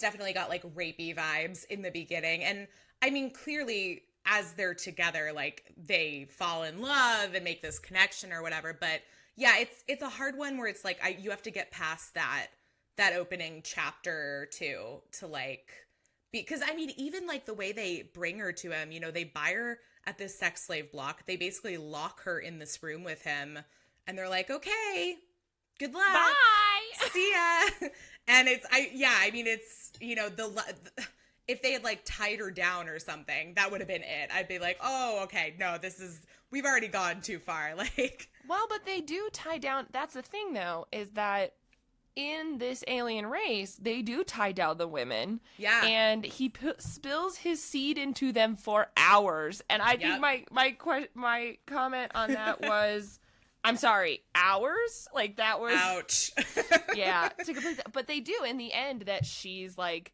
definitely got like rapey vibes in the beginning. And I mean, clearly as they're together, like they fall in love and make this connection or whatever. But yeah, it's a hard one where it's like you have to get past that opening chapter to like, because I mean, even like the way they bring her to him, you know, they buy her at this sex slave block. They basically lock her in this room with him, and they're like, "Okay, good luck, bye, see ya." And I mean, it's, you know, if they had like tied her down or something, that would have been it. I'd be like, "Oh, okay, no, we've already gone too far." Like, well, but they do tie down. That's the thing, though, is that in this alien race, they do tie down the women. Yeah. And he spills his seed into them for hours. And I think my comment on that was, I'm sorry, hours? Like, that was... Ouch. Yeah. But they do, in the end, that she's like,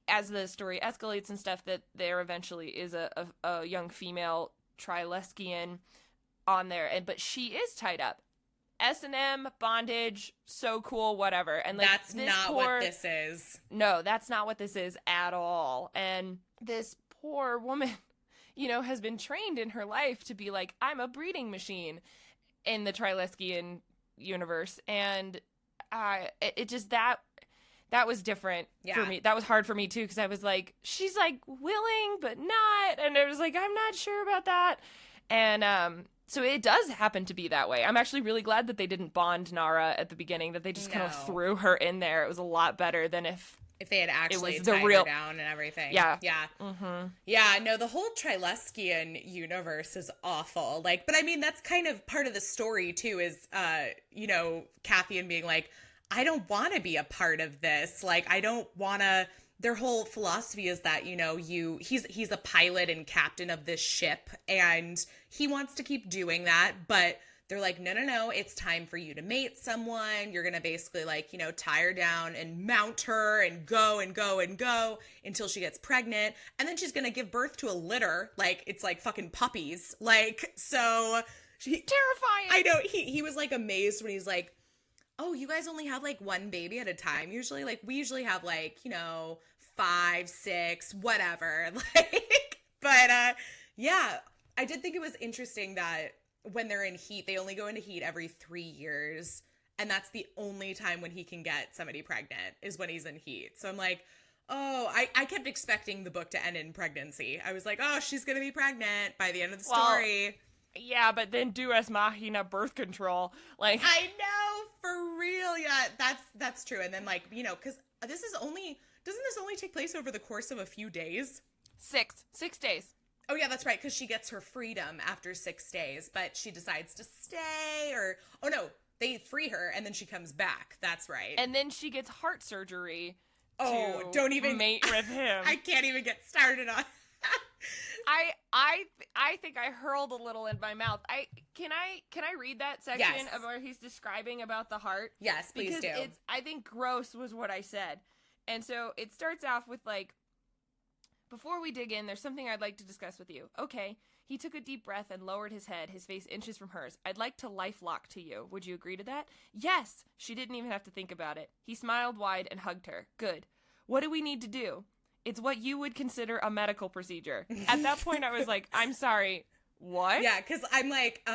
as the story escalates and stuff, that there eventually is a young female Tryleskian on there. But she is tied up. S&M, bondage, so cool, whatever. And like, that's not what this is. No, that's not what this is at all. And this poor woman, you know, has been trained in her life to be like, I'm a breeding machine in the Tryleskian universe. And it just, that was different for me. That was hard for me too, because I was like, she's like willing, but not. And I was like, I'm not sure about that. And, so it does happen to be that way. I'm actually really glad that they didn't bond Nara at the beginning, that they just kind of threw her in there. It was a lot better than if they had actually tied her down and everything. Yeah. Yeah. Mm-hmm. Yeah, no, the whole Tryleskian universe is awful. Like, but I mean, that's kind of part of the story too, is, you know, Cathian being like, I don't want to be a part of this. Like, I don't want to... Their whole philosophy is that, you know, he's a pilot and captain of this ship, and he wants to keep doing that, but they're like, no, it's time for you to mate someone. You're going to basically like, you know, tie her down and mount her and go and go and go until she gets pregnant, and then she's going to give birth to a litter. Like, it's like fucking puppies. Like, so... Terrifying! I know, he was like amazed when he's like, oh, you guys only have like one baby at a time usually? Like, we usually have like, you know, 5, 6, whatever. Like, but yeah, I did think it was interesting that when they're in heat, they only go into heat every 3 years. And that's the only time when he can get somebody pregnant, is when he's in heat. So I'm like, oh, I kept expecting the book to end in pregnancy. I was like, oh, she's going to be pregnant by the end of the story. yeah, but then Deus Machina birth control. Like, I know, for real. Yeah, that's true. And then, like, you know, because doesn't this only take place over the course of a few days? 6 days. Oh, yeah, that's right, because she gets her freedom after 6 days, but she decides to stay, oh, no, they free her, and then she comes back. That's right. And then she gets heart surgery don't even mate with him. I can't even get started on I think I hurled a little in my mouth. Can I read that section of where he's describing about the heart? Yes, please because do. I think gross was what I said. And so it starts off with, like, before we dig in, there's something I'd like to discuss with you. Okay. He took a deep breath and lowered his head, his face inches from hers. I'd like to lifelock to you. Would you agree to that? Yes. She didn't even have to think about it. He smiled wide and hugged her. Good. What do we need to do? It's what you would consider a medical procedure. At that point, I was like, I'm sorry, what? Yeah, because I'm like,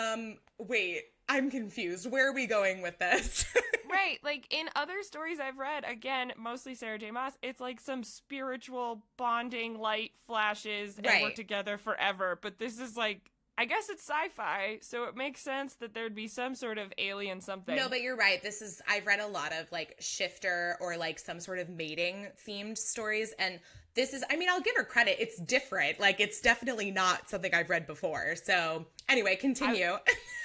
wait, I'm confused. Where are we going with this? Right, like, in other stories I've read, again, mostly Sarah J. Maas, it's like some spiritual bonding, light flashes, and we're together forever. But this is like, I guess it's sci-fi, so it makes sense that there'd be some sort of alien something. No, but you're right. I've read a lot of, like, shifter or, like, some sort of mating themed stories, and this is, I mean, I'll give her credit. It's different. Like, it's definitely not something I've read before. So, anyway, continue.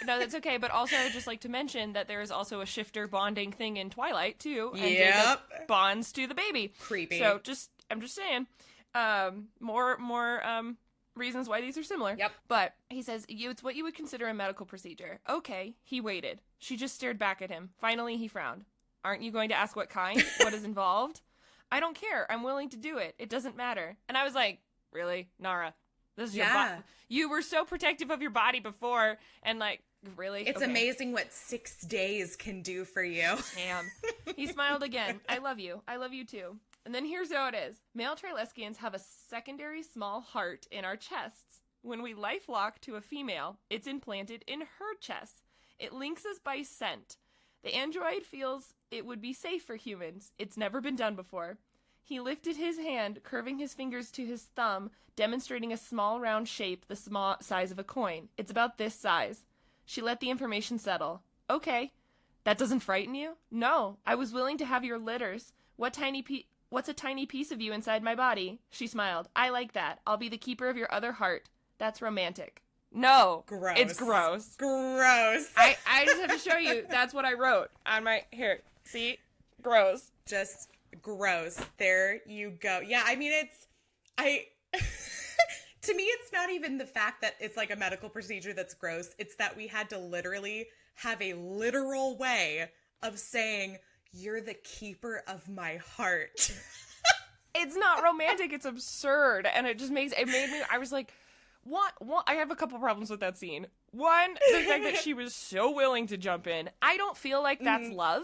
No, that's okay. But also, I would just like to mention that there is also a shifter bonding thing in Twilight, too. And Jacob bonds to the baby. Creepy. So, I'm just saying. More reasons why these are similar. Yep. But he says, it's what you would consider a medical procedure. Okay. He waited. She just stared back at him. Finally, he frowned. Aren't you going to ask what kind? What is involved? I don't care. I'm willing to do it. It doesn't matter. And I was like, really? Nara, this is your body. You were so protective of your body before, and, like, really? It's amazing what 6 days can do for you. Damn. He smiled again. I love you. I love you too. And then here's how it is. Male Tryleskians have a secondary small heart in our chests. When we lifelock to a female, it's implanted in her chest. It links us by scent. The android feels it would be safe for humans. It's never been done before. He lifted his hand, curving his fingers to his thumb, demonstrating a small round shape the small size of a coin. It's about this size. She let the information settle. Okay. That doesn't frighten you? No. I was willing to have your litters. What's a tiny piece of you inside my body? She smiled. I like that. I'll be the keeper of your other heart. That's romantic. No. Gross. It's gross. Gross. I just have to show you. That's what I wrote on my... Here. See? Gross. Just gross. There you go. Yeah, I mean, to me, it's not even the fact that it's like a medical procedure that's gross. It's that we had to literally have a literal way of saying, you're the keeper of my heart. It's not romantic. It's absurd. And it made me, I was like, what? I have a couple problems with that scene. One, the fact that she was so willing to jump in. I don't feel like that's love.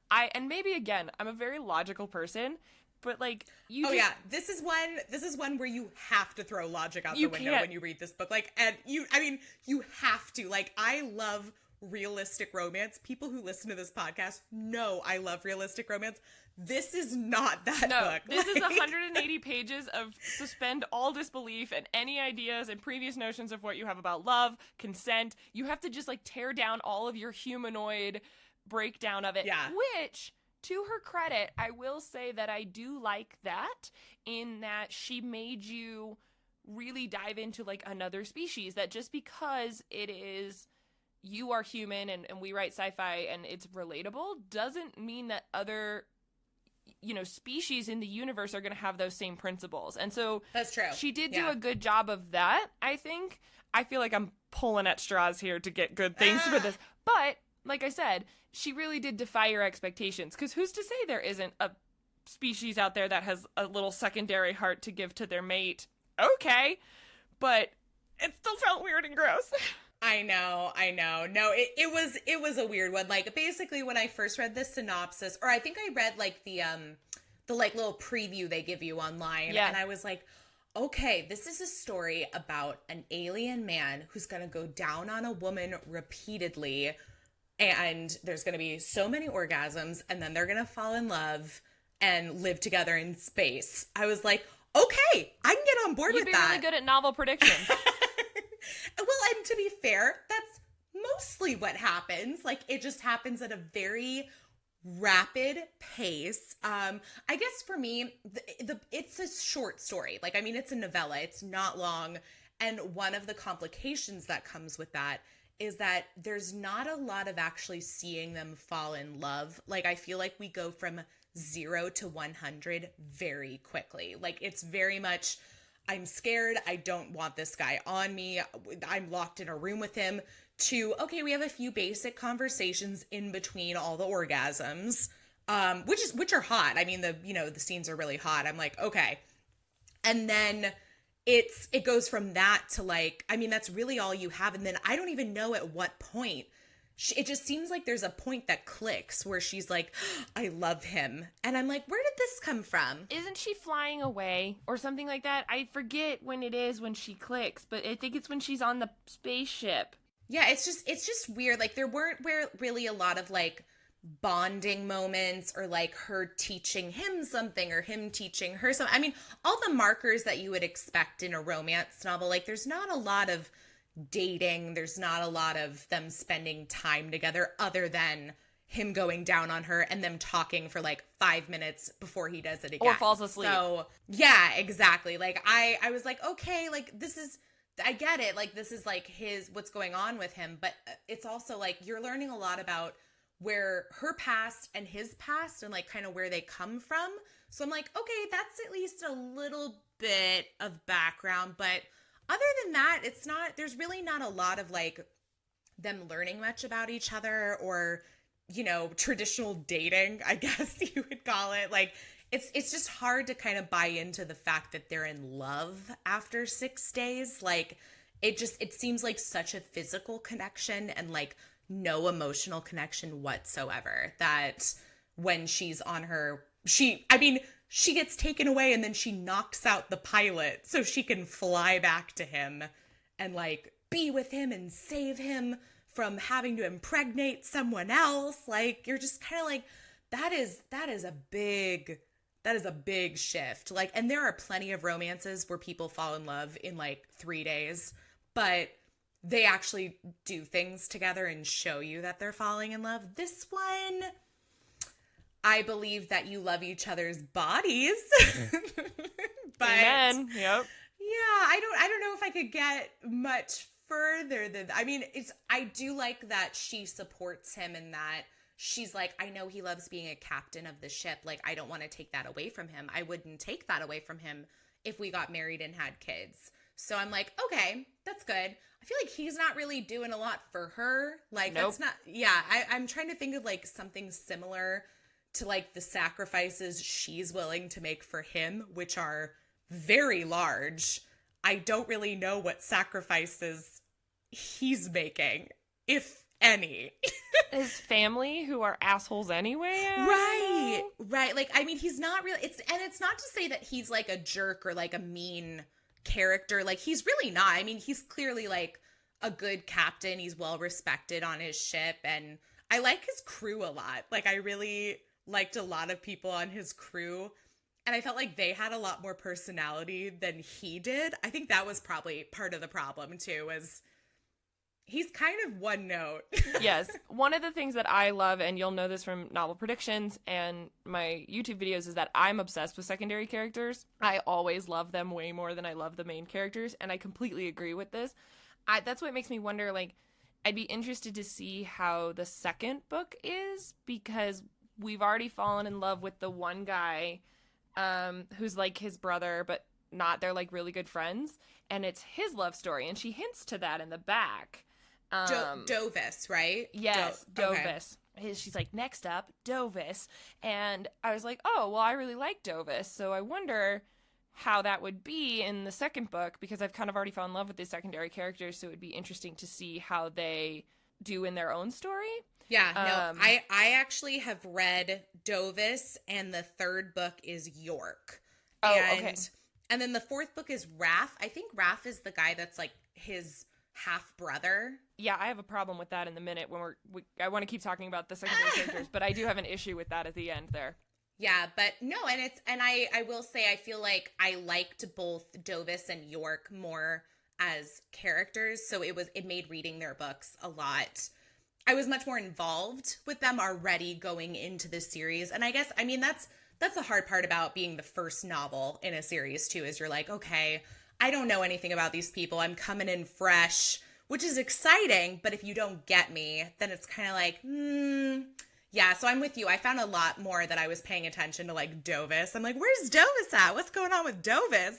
And maybe, again, I'm a very logical person, but, like, this is one where you have to throw logic out the window when you read this book. Like, and you have to. Like, I love realistic romance. People who listen to this podcast know I love realistic romance. This is not that book. This is 180 pages of suspend all disbelief and any ideas and previous notions of what you have about love, consent. You have to just, like, tear down all of your humanoid breakdown of it. Yeah. Which, to her credit, I will say that I do like that, in that she made you really dive into, like, another species. That just because it is... you are human and we write sci-fi and it's relatable doesn't mean that other, species in the universe are going to have those same principles. And so that's true. She did do a good job of that, I think. I feel like I'm pulling at straws here to get good things for this. But, like I said, she really did defy your expectations. Because who's to say there isn't a species out there that has a little secondary heart to give to their mate? Okay. But it still felt weird and gross. I know. No, it was a weird one. Like, basically, when I first read the synopsis, or I think I read, like, the like, little preview they give you online. Yeah. And I was like, okay, this is a story about an alien man who's going to go down on a woman repeatedly. And there's going to be so many orgasms. And then they're going to fall in love and live together in space. I was like, okay, I can get on board with that. You'd be really good at novel predictions. Well, and to be fair, that's mostly what happens. Like, it just happens at a very rapid pace. I guess for me, it's a short story. Like, I mean, it's a novella. It's not long. And one of the complications that comes with that is that there's not a lot of actually seeing them fall in love. Like, I feel like we go from 0 to 100 very quickly. Like, it's very much, I'm scared, I don't want this guy on me, I'm locked in a room with him, to, okay, we have a few basic conversations in between all the orgasms, which are hot. I mean, the scenes are really hot. I'm like, okay. And then it goes from that to, like, I mean, that's really all you have. And then I don't even know at what point. It just seems like there's a point that clicks where she's like, I love him. And I'm like, where did this come from? Isn't she flying away or something like that? I forget when it is when she clicks, but I think it's when she's on the spaceship. Yeah, it's just weird. Like, there weren't really a lot of, like, bonding moments or, like, her teaching him something or him teaching her something. I mean, all the markers that you would expect in a romance novel. Like, there's not a lot of dating. There's not a lot of them spending time together other than him going down on her and them talking for, like, 5 minutes before he does it again. Or falls asleep. So, yeah, exactly. Like, I was like, okay, like, this is... I get it. Like, this is, like, what's going on with him. But it's also, like, you're learning a lot about where her past and his past and, like, kind of where they come from. So I'm like, okay, that's at least a little bit of background. But other than that, there's really not a lot of, like, them learning much about each other or, traditional dating, I guess you would call it. Like, it's just hard to kind of buy into the fact that they're in love after 6 days. Like, it seems like such a physical connection and, like, no emotional connection whatsoever, that when she's on her, she gets taken away and then she knocks out the pilot so she can fly back to him and, like, be with him and save him from having to impregnate someone else. Like, you're just kind of like, that is a big shift. Like, and there are plenty of romances where people fall in love in, like, 3 days, but they actually do things together and show you that they're falling in love. This one, I believe that you love each other's bodies. But amen. Yep. Yeah, I don't know if I could get much further than, I mean, I do like that she supports him in that. She's like, I know he loves being a captain of the ship. Like, I don't want to take that away from him. I wouldn't take that away from him if we got married and had kids. So I'm like, okay, that's good. I feel like he's not really doing a lot for her. Like, nope. That's not, yeah, I'm trying to think of, like, something similar to, like, the sacrifices she's willing to make for him, which are very large. I don't really know what sacrifices he's making, if any. His family, who are assholes anyway. Right. Like, I mean, he's not really, it's not to say that he's, like, a jerk or, like, a mean character. Like, he's really not. I mean, he's clearly, like, a good captain. He's well respected on his ship, and I like his crew a lot. Like, I really liked a lot of people on his crew, and I felt like they had a lot more personality than he did. I think that was probably part of the problem too, was he's kind of one note. Yes. One of the things that I love, and you'll know this from Novel Predictions and my YouTube videos, is that I'm obsessed with secondary characters. I always love them way more than I love the main characters, and I completely agree with this. That's what makes me wonder, like, I'd be interested to see how the second book is, because we've already fallen in love with the one guy who's like his brother, but not. They're, like, really good friends, and it's his love story, and she hints to that in the back. Dovis, right? Yes, Dovis. Okay. She's like, next up, Dovis. And I was like, oh, well, I really like Dovis, so I wonder how that would be in the second book, because I've kind of already fallen in love with these secondary characters, so it would be interesting to see how they do in their own story. Yeah, no, I actually have read Dovis, and the third book is York. Oh, okay. And then the fourth book is Raph. I think Raph is the guy that's, like, his half-brother. Yeah, I have a problem with that in the minute when I want to keep talking about the secondary characters, but I do have an issue with that at the end there. Yeah, but no, and I will say I feel like I liked both Dovis and York more as characters. So it made reading their books a lot. I was much more involved with them already going into this series. And I guess, I mean, that's the hard part about being the first novel in a series too, is you're like, okay, I don't know anything about these people. I'm coming in fresh, which is exciting. But if you don't get me, then it's kind of like, yeah. So I'm with you. I found a lot more that I was paying attention to, like, Dovis. I'm like, where's Dovis at? What's going on with Dovis?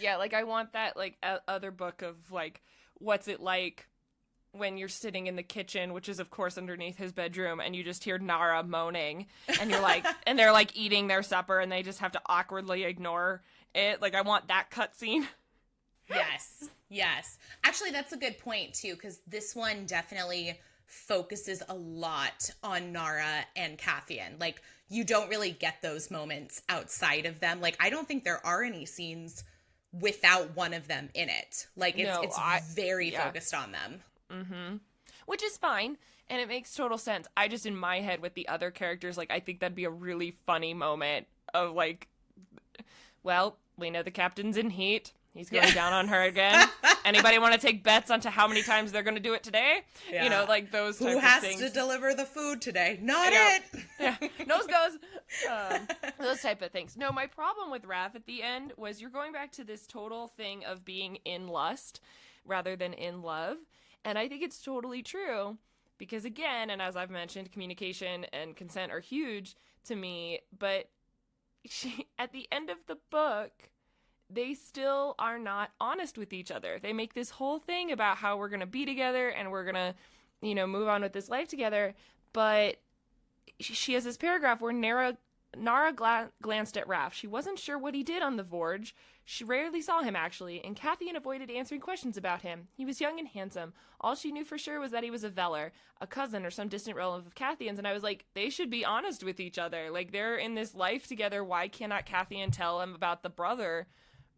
Yeah, like, I want that, like, other book of, like, what's it like when you're sitting in the kitchen, which is, of course, underneath his bedroom, and you just hear Nara moaning, and you're like, and they're, like, eating their supper, and they just have to awkwardly ignore it. Like, I want that cutscene. Yes. Actually, that's a good point, too, because this one definitely focuses a lot on Nara and Cathian. Like, you don't really get those moments outside of them. Like, I don't think there are any scenes without one of them in it. Like, it's very focused on them. Mm-hmm. Which is fine, and it makes total sense. I just, in my head with the other characters, like, I think that'd be a really funny moment of, like, well, we know the captain's in heat. He's going down on her again. Anybody want to take bets onto how many times they're going to do it today? Yeah. You know, like, those type of things. Who has to deliver the food today? Not it! Yeah, nose goes. Those type of things. No, my problem with Raph at the end was you're going back to this total thing of being in lust rather than in love. And I think it's totally true because, again, and as I've mentioned, communication and consent are huge to me. But at the end of the book, they still are not honest with each other. They make this whole thing about how we're going to be together and we're going to, you know, move on with this life together. But she has this paragraph where Nara glanced at Raph. She wasn't sure what he did on the Vorge. She rarely saw him, actually, and Cathian avoided answering questions about him. He was young and handsome. All she knew for sure was that he was a Vellar, a cousin or some distant relative of Cathian's, and I was like, they should be honest with each other. Like, they're in this life together. Why cannot Cathian tell him about the brother,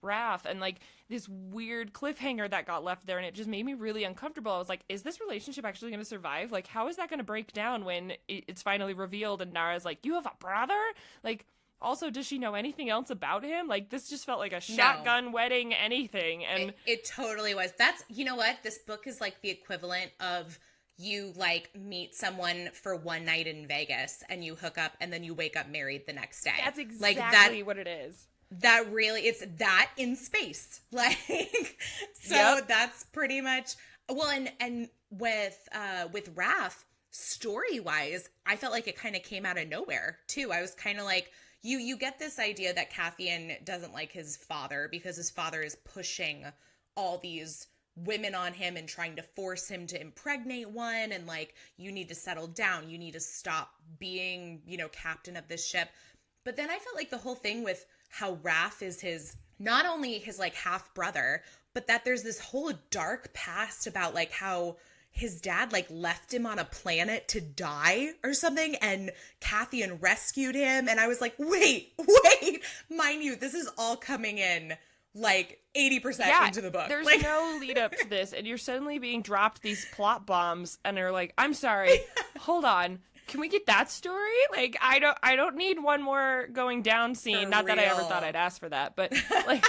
Raph? And, like, this weird cliffhanger that got left there, and it just made me really uncomfortable. I was like, is this relationship actually going to survive? Like, how is that going to break down when it's finally revealed and Nara's like, you have a brother? Like, also, does she know anything else about him? Like, this just felt like a shotgun wedding anything. And it totally was. That's, you know what? This book is like the equivalent of you, like, meet someone for one night in Vegas and you hook up and then you wake up married the next day. That's exactly what it is. That really, it's that in space. Like, so that's pretty much, well, and with Raph, story-wise, I felt like it kind of came out of nowhere, too. I was kind of like, you get this idea that Cathian doesn't like his father because his father is pushing all these women on him and trying to force him to impregnate one, and, like, you need to settle down. You need to stop being, you know, captain of this ship. But then I felt like the whole thing with how Raph is his, not only his, like, half brother, but that there's this whole dark past about, like, how his dad, like, left him on a planet to die or something, and Cathian rescued him. And I was like, wait, mind you, this is all coming in like 80% into the book. There's no lead up to this, and you're suddenly being dropped these plot bombs, and they're like, I'm sorry, hold on. Can we get that story? Like, I don't need one more going down scene. For Not real. That I ever thought I'd ask for that, but, like,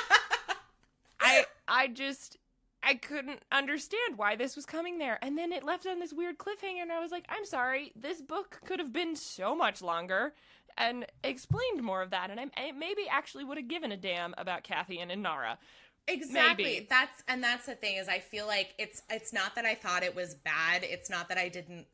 I couldn't understand why this was coming there. And then it left on this weird cliffhanger, and I was like, I'm sorry, this book could have been so much longer and explained more of that, and I maybe actually would have given a damn about Cathian and Nara. Exactly. Maybe. That's the thing, is I feel like it's not that I thought it was bad. It's not that I didn't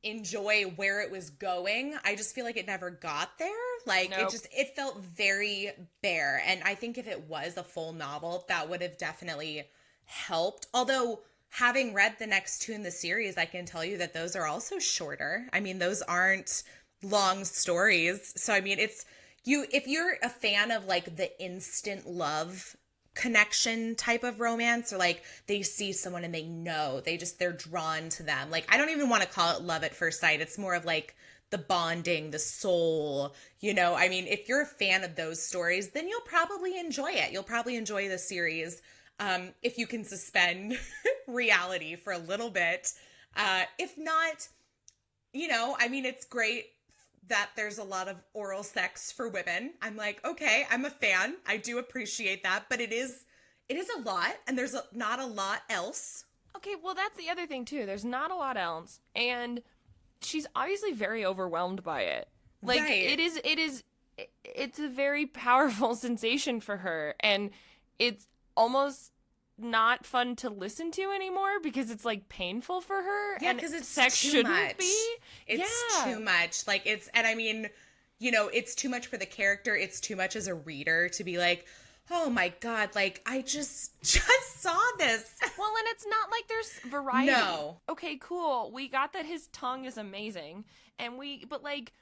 enjoy where it was going. I just feel like it never got there. Like, nope. It felt very bare. And I think if it was a full novel, that would have definitely helped. Although, having read the next two in the series, I can tell you that those are also shorter. I mean, those aren't long stories. So, I mean, if you're a fan of, like, the instant love connection type of romance, or, like, they see someone and they know, they're drawn to them. Like, I don't even want to call it love at first sight. It's more of, like, the bonding, the soul, you know. I mean, if you're a fan of those stories, then you'll probably enjoy it. You'll probably enjoy the series. If you can suspend reality for a little bit. If not, you know, I mean, it's great that there's a lot of oral sex for women. I'm like, okay, I'm a fan. I do appreciate that, but it is it is a lot, and there's not a lot else. Okay, well, that's the other thing, too. There's not a lot else, and she's obviously very overwhelmed by it. Like, Right. it's a very powerful sensation for her, and it's almost not fun to listen to anymore because it's, like, painful for her. Yeah, and because it's sex too shouldn't much. be. It's too much. Like, and I mean, it's too much for the character. It's too much as a reader to be like, oh my God, like, I just saw this. Well, and it's not like there's variety. No. Okay, cool. We got that his tongue is amazing, but like,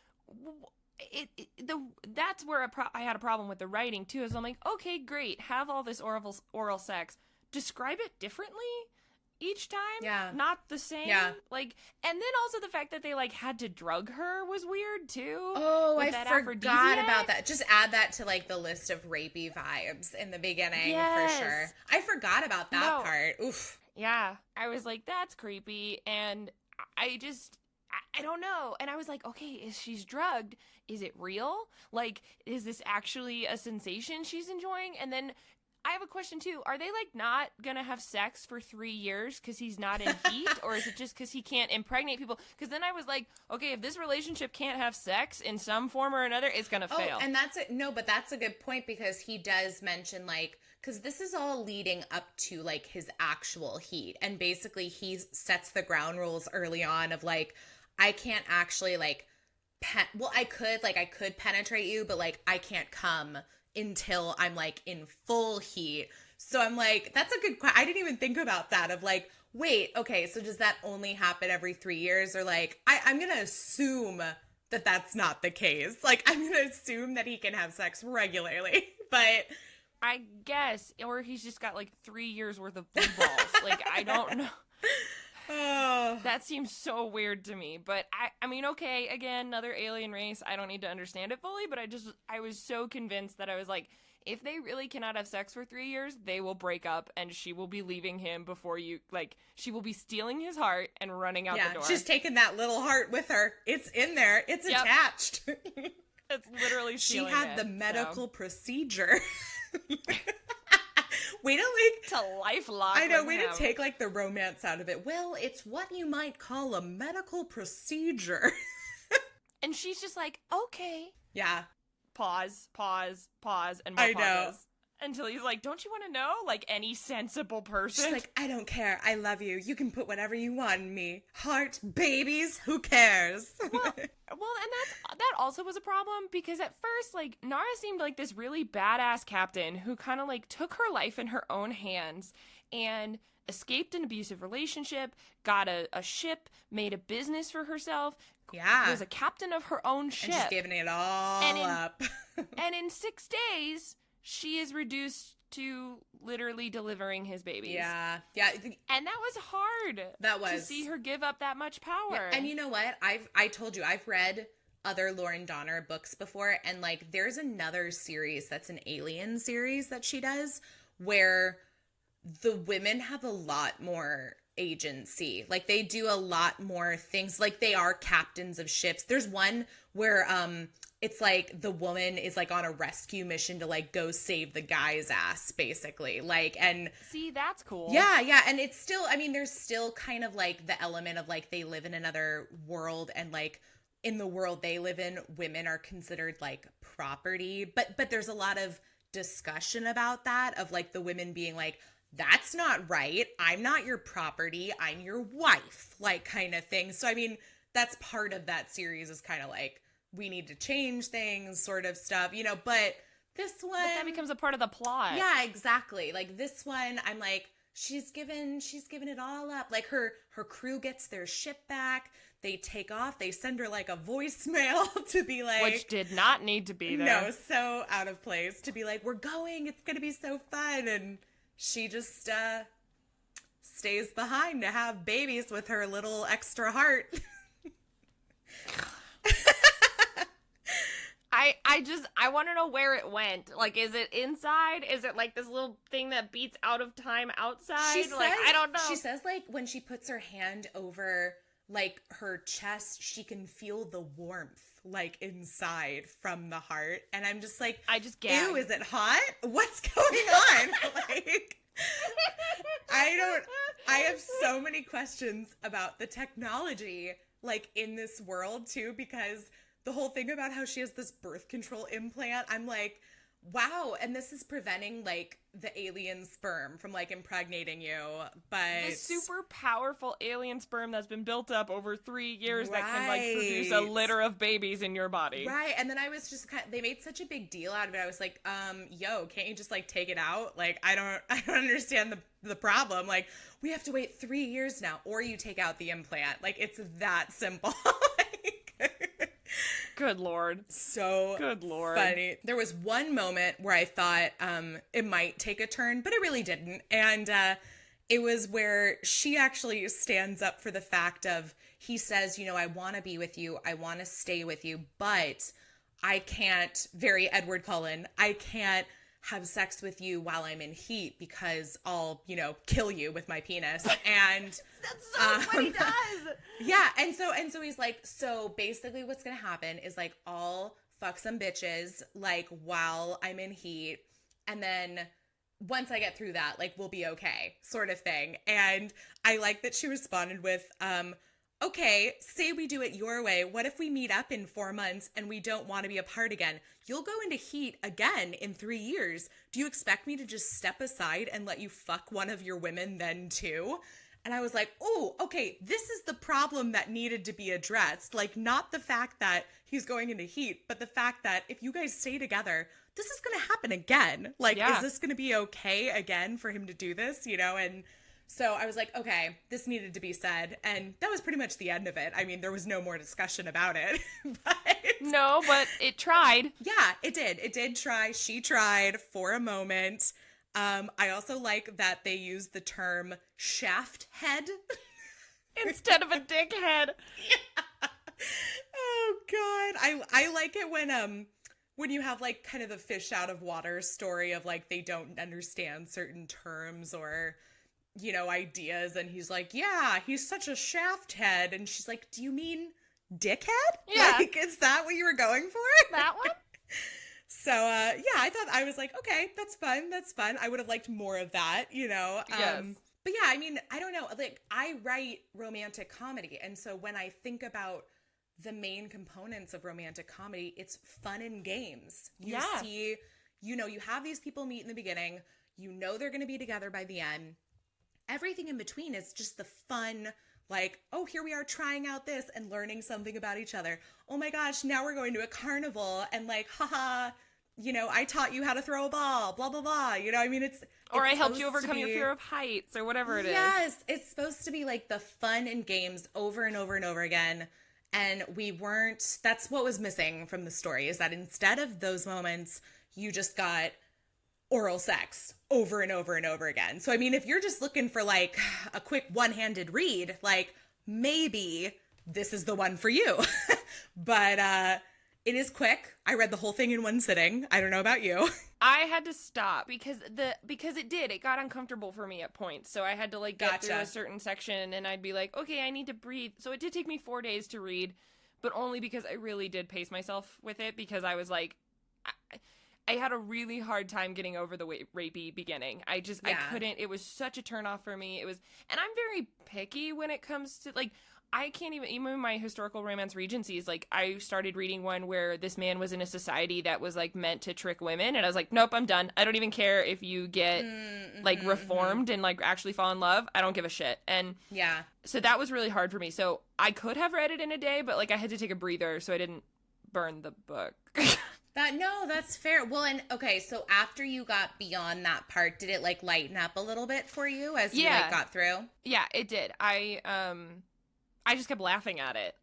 that's where I had a problem with the writing too. Is I'm like, okay, great, have all this oral sex, describe it differently each time. Yeah. Not the same. Yeah. Like, and then also the fact that they like had to drug her was weird too. Oh, I that forgot about that. Just add that to like the list of rapey vibes in the beginning for sure. I forgot about that part. Oof. Yeah. I was like, that's creepy. And I don't know. And I was like, okay, is she's drugged? Is it real? Like, is this actually a sensation she's enjoying? And then I have a question too. Are they like not gonna have sex for 3 years because he's not in heat, or is it just because he can't impregnate people? Because then I was like, okay, if this relationship can't have sex in some form or another, it's gonna fail. And but that's a good point, because he does mention like, because this is all leading up to like his actual heat, and basically he sets the ground rules early on of like, I can't actually like, I could penetrate you, but like I can't come until I'm like in full heat. So I'm like, that's a good question. I didn't even think about that of like, wait, okay, so does that only happen every 3 years? Or like, I'm going to assume that that's not the case. Like, I'm going to assume that he can have sex regularly, but I guess, or he's just got like 3 years worth of blue balls. Like, I don't know. That seems so weird to me, but I mean, okay, again, another alien race. I don't need to understand it fully, but I was so convinced that I was like, if they really cannot have sex for 3 years, they will break up, and she will be leaving him before she will be stealing his heart and running out the door. She's taking that little heart with her. It's in there. It's attached. It's literally stealing She had the medical procedure. Way to lifelock. I know, way to take like the romance out of it. Well, it's what you might call a medical procedure. And she's just like, okay. Yeah. Pause, and more pauses. Until he's like, don't you want to know? Like any sensible person. She's like, I don't care. I love you. You can put whatever you want in me. Heart, babies, who cares? Well, and that also was a problem, because at first, like, Nara seemed like this really badass captain who kind of like took her life in her own hands and escaped an abusive relationship, got a ship, made a business for herself. Yeah. Was a captain of her own ship. And she's giving it all up. And in 6 days, she is reduced to literally delivering his babies. Yeah. Yeah. And that was hard. That was. To see her give up that much power. Yeah. And you know what? I told you, I've read other Laurann Dohner books before, and like there's another series that's an alien series that she does where the women have a lot more agency. Like they do a lot more things. Like they are captains of ships. There's one where it's like the woman is like on a rescue mission to like go save the guy's ass, basically. Like, and see, that's cool. Yeah. And it's still, I mean, there's still kind of like the element of like they live in another world, and like in the world they live in, women are considered like property. But there's a lot of discussion about that, of like the women being like, that's not right. I'm not your property. I'm your wife, like kind of thing. So, I mean, that's part of that series, is kind of like, we need to change things sort of stuff, but this one. But that becomes a part of the plot. Yeah, exactly. Like this one, I'm like, she's given it all up. Like her crew gets their ship back. They take off. They send her like a voicemail to be like. Which did not need to be there. No, so out of place, to be like, we're going. It's going to be so fun. And she just stays behind to have babies with her little extra heart. I want to know where it went. Like, is it inside? Is it like this little thing that beats out of time outside? I don't know. She says like when she puts her hand over like her chest, she can feel the warmth like inside from the heart. And I'm just like, I just gagged. Ew, is it hot? What's going on? Like, I have so many questions about the technology like in this world too, because the whole thing about how she has this birth control implant, I'm like, wow, and this is preventing like the alien sperm from like impregnating you, but the super powerful alien sperm that's been built up over 3 years that can like produce a litter of babies in your body. Right. And then I was just they made such a big deal out of it. I was like, yo, can't you just like take it out? Like, I don't understand the problem. Like, we have to wait 3 years now, or you take out the implant. Like, it's that simple. Good Lord. So good Lord. Funny. There was one moment where I thought it might take a turn, but it really didn't. And it was where she actually stands up for the fact of, he says, you know, I want to be with you. I want to stay with you, but I can't, very Edward Cullen, I can't have sex with you while I'm in heat because I'll, you know, kill you with my penis. And that's so what he does. Yeah. And so he's like, so basically what's going to happen is like, I'll fuck some bitches like while I'm in heat. And then once I get through that, like, we'll be okay, sort of thing. And I like that she responded with, okay, say we do it your way. What if we meet up in 4 months and we don't want to be apart again? You'll go into heat again in 3 years. Do you expect me to just step aside and let you fuck one of your women then too? And I was like, oh, okay, this is the problem that needed to be addressed. Like, not the fact that he's going into heat, but the fact that if you guys stay together, this is going to happen again. Like, yeah. Is this going to be okay again for him to do this, you know? And so I was like, okay, this needed to be said. And that was pretty much the end of it. I mean, there was no more discussion about it. But it tried. Yeah, it did. It did try. She tried for a moment. I also like that they used the term shaft head instead of a dick head. Yeah. Oh God. I like it when you have like kind of the fish out of water story of like they don't understand certain terms or, you know, ideas, and he's like, yeah, he's such a shaft head, and she's like, do you mean dickhead? Yeah. Like, is that what you were going for? That one? So, yeah, I was like, okay, that's fun. I would have liked more of that, you know? Yes. But yeah, I mean, I don't know, like, I write romantic comedy, and so when I think about the main components of romantic comedy, it's fun and games. You see, you know, you have these people meet in the beginning, you know they're going to be together by the end. Everything in between is just the fun, like, oh, here we are trying out this and learning something about each other. Oh my gosh, now we're going to a carnival and like, haha, you know, I taught you how to throw a ball, blah, blah, blah. You know, I mean, or I helped you overcome your fear of heights or whatever it is. Yes, it's supposed to be like the fun and games over and over and over again. And that's what was missing from the story, is that instead of those moments, you just got oral sex over and over and over again. So, I mean, if you're just looking for like a quick one-handed read, like maybe this is the one for you. But it is quick. I read the whole thing in one sitting. I don't know about you. I had to stop because it got uncomfortable for me at points. So I had to like get through a certain section and I'd be like, okay, I need to breathe. So it did take me 4 days to read, but only because I really did pace myself with it, because I was like, I had a really hard time getting over the rapey beginning. I couldn't. It was such a turnoff for me. And I'm very picky when it comes to, like, I can't even my historical romance Regencies, like, I started reading one where this man was in a society that was, like, meant to trick women, and I was like, nope, I'm done. I don't even care if you get, like, reformed and, like, actually fall in love. I don't give a shit. And yeah. So that was really hard for me. So I could have read it in a day, but, like, I had to take a breather so I didn't burn the book. That's fair. Well, and okay, so after you got beyond that part, did it like lighten up a little bit for you as you like got through? Yeah, it did. I just kept laughing at it.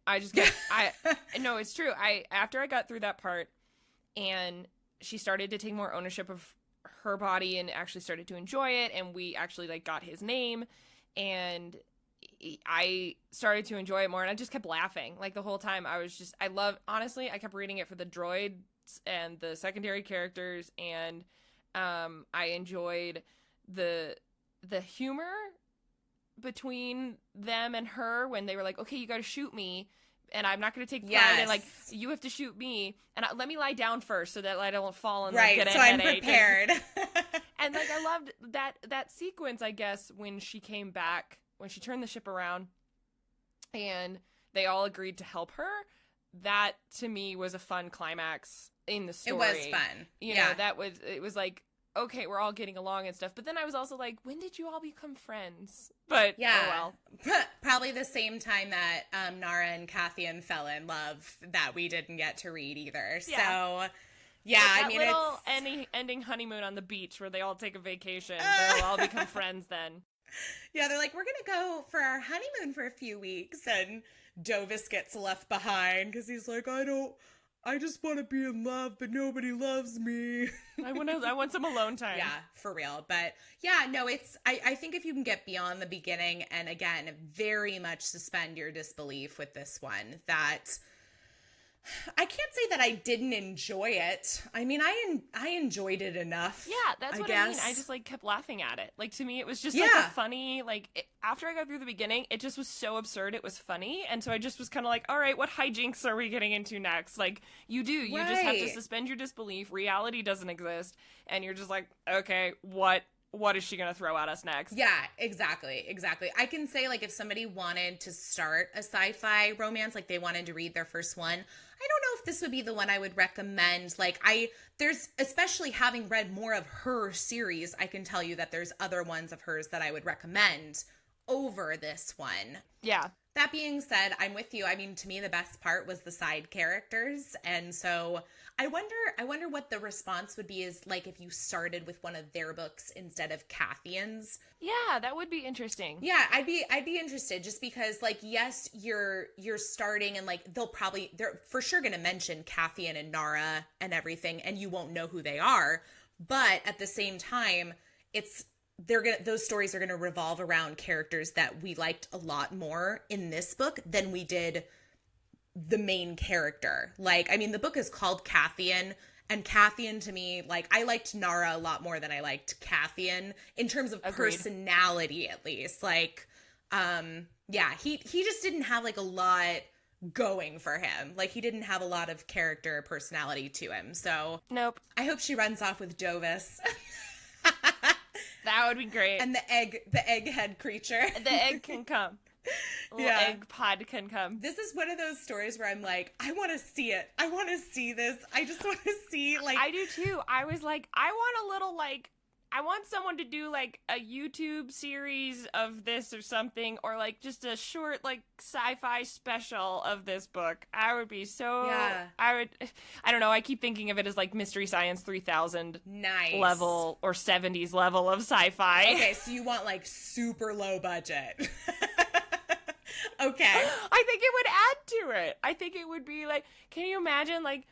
No, it's true. After I got through that part and she started to take more ownership of her body and actually started to enjoy it, and we actually like got his name, and I started to enjoy it more, and I just kept laughing like the whole time. Honestly, I kept reading it for the droids and the secondary characters, and I enjoyed the humor between them and her when they were like, okay, you got to shoot me. And I'm not going to take pride in, like, you have to shoot me. And let me lie down first so that I don't fall and like, get a headache. I'm prepared. And like, I loved that sequence, I guess, when she came back, when she turned the ship around and they all agreed to help her. That, to me, was a fun climax in the story. It was fun. You know, it was like, okay, we're all getting along and stuff. But then I was also like, when did you all become friends? But, oh well. Probably the same time that Nara and Cathian fell in love that we didn't get to read either. Yeah. So, yeah, like I mean, it's... ending honeymoon on the beach where they all take a vacation. They'll all become friends then. Yeah, they're like, we're going to go for our honeymoon for a few weeks. And Dovis gets left behind because he's like, I just want to be in love, but nobody loves me. I want some alone time. Yeah, for real. But yeah, no, I think if you can get beyond the beginning and again, very much suspend your disbelief with this one, that I can't say that I didn't enjoy it. I mean, I enjoyed it enough. Yeah, that's what I mean. I just like kept laughing at it. Like, to me, it was just like a funny, like, after I got through the beginning, it just was so absurd. It was funny. And so I just was kind of like, all right, what hijinks are we getting into next? Like, you just have to suspend your disbelief. Reality doesn't exist. And you're just like, okay, what is she going to throw at us next? Yeah, exactly. I can say, like, if somebody wanted to start a sci-fi romance, like they wanted to read their first one, I don't know if this would be the one I would recommend. Like, there's, especially having read more of her series, I can tell you that there's other ones of hers that I would recommend over this one. Yeah. That being said, I'm with you. I mean, to me, the best part was the side characters. And so I wonder what the response would be is like if you started with one of their books instead of Cathian's. Yeah, that would be interesting. Yeah, I'd be interested just because, like, yes, you're starting and like they're for sure going to mention Cathian and Nara and everything, and you won't know who they are. But at the same time, those stories are going to revolve around characters that we liked a lot more in this book than we did the main character. Like, I mean, the book is called Cathian, and Cathian, to me, like, I liked Nara a lot more than I liked Cathian in terms of personality, at least. Like, yeah, he just didn't have like a lot going for him. Like, he didn't have a lot of character personality to him. So nope. I hope she runs off with Dovis. That would be great. And the egghead creature. The egg can come. Egg pod can come. This is one of those stories where I'm like, I want to see it. I want to see this. I just want to see, like... I do too. I was like, I want someone to do like a YouTube series of this or something, or like just a short like sci-fi special of this book. I would be so... Yeah. I don't know. I keep thinking of it as like Mystery Science 3000 level or 70s level of sci-fi. Okay, so you want like super low budget. Okay. I think it would add to it. I think it would be like, can you imagine, like,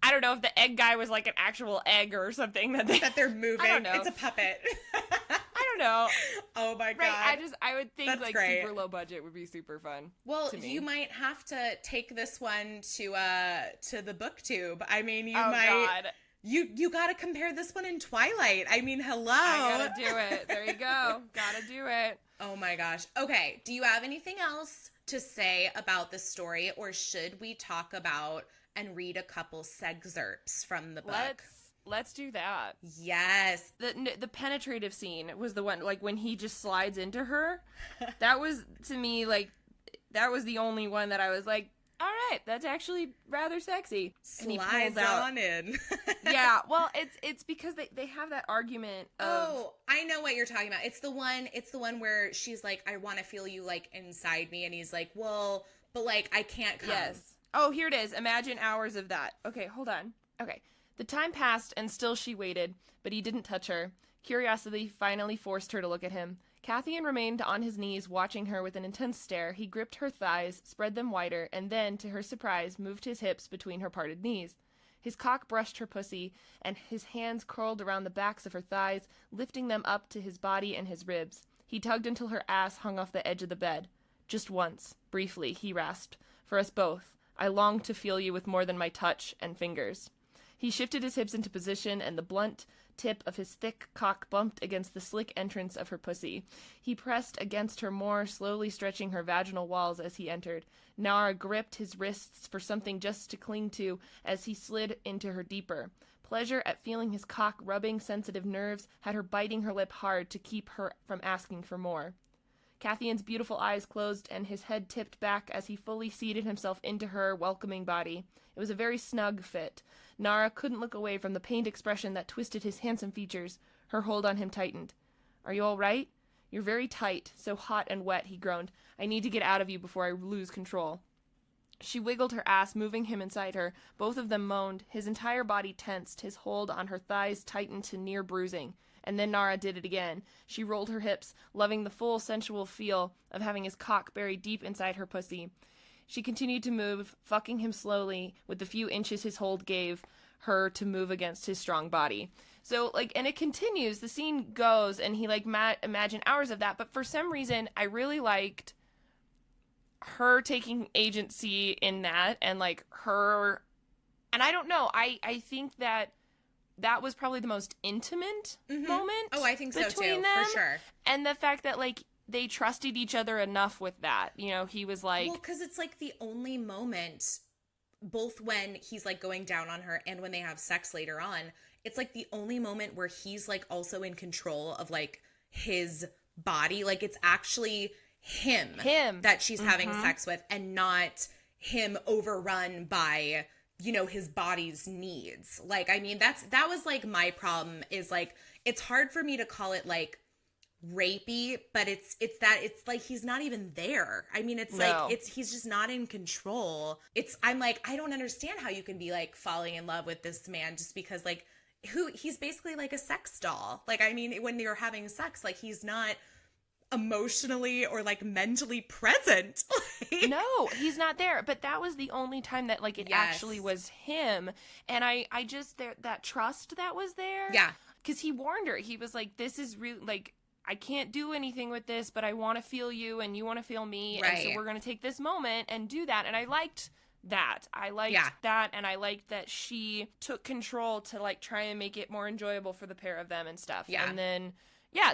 I don't know if the egg guy was like an actual egg or something that they're moving. I don't know. It's a puppet. I don't know. Oh my God. Right. I would think, that's like, great. Super low budget would be super fun. Well, you might have to take this one to the Booktube. I mean, God. You got to compare this one in Twilight. I mean, hello. I got to do it. There you go. Got to do it. Oh my gosh. Okay. Do you have anything else to say about the story, or should we talk about and read a couple excerpts from the book? Let's do that. Yes. The penetrative scene was the one, like, when he just slides into her. That was, to me, like, that was the only one that I was like, all right, that's actually rather sexy. Slides on in. Yeah, well, it's because they have that argument of... Oh, I know what you're talking about. It's the one where she's like, I want to feel you, like, inside me. And he's like, well, but, like, I can't come. Yes. Oh, here it is. Imagine hours of that. Okay, hold on. Okay. The time passed, and still she waited, but he didn't touch her. Curiosity finally forced her to look at him. Cathian remained on his knees, watching her with an intense stare. He gripped her thighs, spread them wider, and then, to her surprise, moved his hips between her parted knees. His cock brushed her pussy, and his hands curled around the backs of her thighs, lifting them up to his body and his ribs. He tugged until her ass hung off the edge of the bed. Just once, briefly, he rasped. For us both. I long to feel you with more than my touch and fingers. He shifted his hips into position, and the blunt tip of his thick cock bumped against the slick entrance of her pussy. He pressed against her more, slowly stretching her vaginal walls as he entered. Nara gripped his wrists for something just to cling to as he slid into her deeper. Pleasure at feeling his cock rubbing sensitive nerves had her biting her lip hard to keep her from asking for more. Cathian's beautiful eyes closed and his head tipped back as he fully seated himself into her welcoming body. It was a very snug fit. Nara couldn't look away from the pained expression that twisted his handsome features. Her hold on him tightened. "Are you all right? You're very tight, so hot and wet," he groaned. "I need to get out of you before I lose control." She wiggled her ass, moving him inside her. Both of them moaned. His entire body tensed. His hold on her thighs tightened to near bruising. And then Nara did it again. She rolled her hips, loving the full sensual feel of having his cock buried deep inside her pussy. She continued to move, fucking him slowly with the few inches his hold gave her to move against his strong body. So, and it continues. The scene goes, and he, imagine hours of that. But for some reason, I really liked her taking agency in that, and, her... And I don't know. I think that was probably the most intimate moment. Oh, I think so, too. Between them. For sure. And the fact that, they trusted each other enough with that. He was like... Well, because it's, the only moment, both when he's, going down on her and when they have sex later on, it's, the only moment where he's, also in control of, his body. It's actually him that she's having sex with, and not him overrun by, his body's needs. That was, my problem is, it's hard for me to call it, rapey, but it's he's not even there. I mean, he's just not in control. I'm I don't understand how you can be falling in love with this man just because he's basically a sex doll. When you're having sex, he's not emotionally or mentally present. No, he's not there. But that was the only time that it actually was him. And I just that trust that was there. Yeah. Because he warned her. He was this is really I can't do anything with this, but I want to feel you and you want to feel me. Right. And so we're going to take this moment and do that. And I liked that. I liked that. And I liked that she took control to try and make it more enjoyable for the pair of them and stuff. Yeah. And then,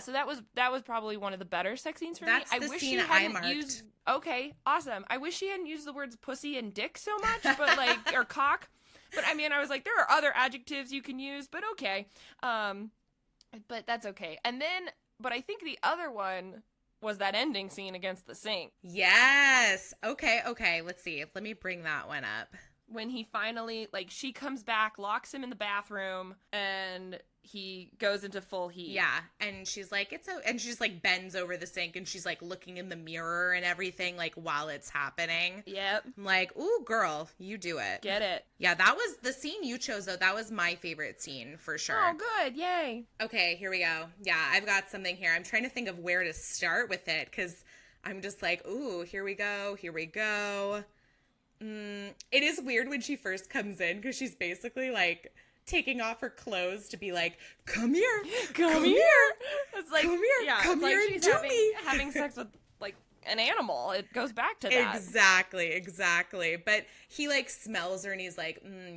so that was probably one of the better sex scenes for me. That's the scene I marked. Okay, awesome. I wish she hadn't used the words pussy and dick so much, but or cock. But I mean, I was there are other adjectives you can use, but okay. But that's okay. And then, but I think the other one was that ending scene against the sink. Yes. Okay. Let's see. Let me bring that one up. When he finally, she comes back, locks him in the bathroom, and he goes into full heat. Yeah. And she's and she just bends over the sink and she's looking in the mirror and everything while it's happening. Yep. I'm ooh, girl, you do it. Get it. Yeah, that was the scene you chose though. That was my favorite scene for sure. Oh, good. Yay. Okay, here we go. Yeah, I've got something here. I'm trying to think of where to start with it because I'm just ooh, here we go. It is weird when she first comes in because she's basically taking off her clothes to be come here. It's come here. Yeah, come it's here she's and do me. having sex with an animal. It goes back to that. Exactly. But he smells her and he's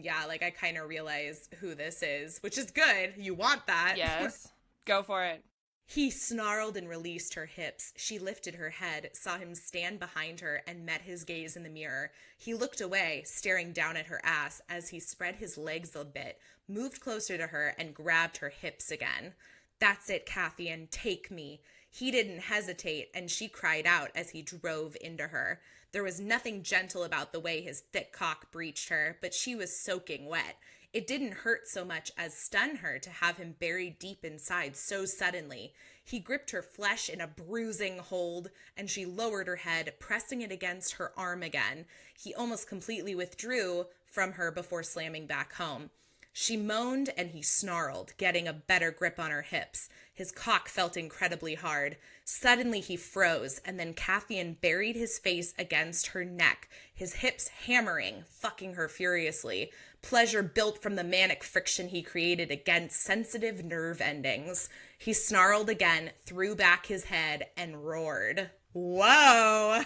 yeah, I kind of realize who this is, which is good. You want that. Yes. Go for it. He snarled and released her hips. She lifted her head, saw him stand behind her, and met his gaze in the mirror. He looked away, staring down at her ass as he spread his legs a bit, moved closer to her, and grabbed her hips again. "That's it, Cathian, take me." He didn't hesitate, and she cried out as he drove into her. There was nothing gentle about the way his thick cock breached her, but she was soaking wet. It didn't hurt so much as stun her to have him buried deep inside so suddenly. He gripped her flesh in a bruising hold, and she lowered her head, pressing it against her arm again. He almost completely withdrew from her before slamming back home. She moaned and he snarled, getting a better grip on her hips. His cock felt incredibly hard. Suddenly he froze, and then Cathian buried his face against her neck, his hips hammering, fucking her furiously. Pleasure built from the manic friction he created against sensitive nerve endings. He snarled again, threw back his head, and roared. whoa.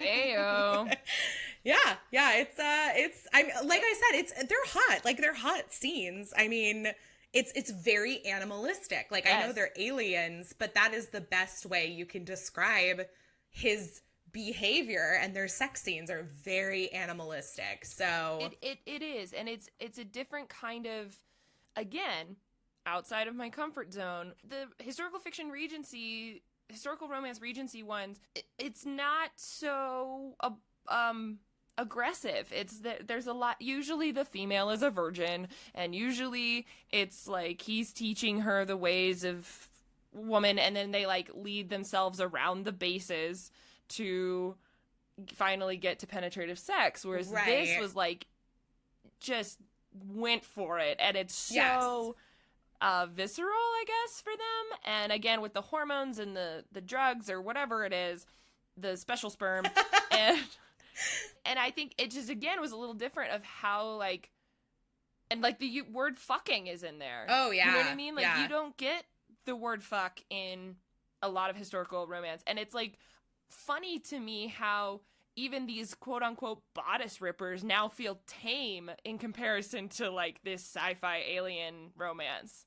Ayo. Yeah, it's I like I said, they're hot. Like, they're hot scenes. I mean, it's very animalistic. Like, I know they're aliens, but that is the best way you can describe his behavior, and their sex scenes are very animalistic. So it is, and it's a different kind of, again, outside of my comfort zone. The historical romance Regency ones, it's not so aggressive. It's that there's a lot, usually the female is a virgin, and usually it's like he's teaching her the ways of woman, and then they like lead themselves around the bases to finally get to penetrative sex, whereas this was like just went for it, and it's so visceral, I guess, for them. And again, with the hormones and the drugs or whatever it is, the special sperm, and I think it just, again, was a little different of how, like, and, like, the word fucking is in there. Oh, yeah. You know what I mean? Like, you don't get the word fuck in a lot of historical romance. And it's, like, funny to me how even these quote-unquote bodice rippers now feel tame in comparison to, like, this sci-fi alien romance.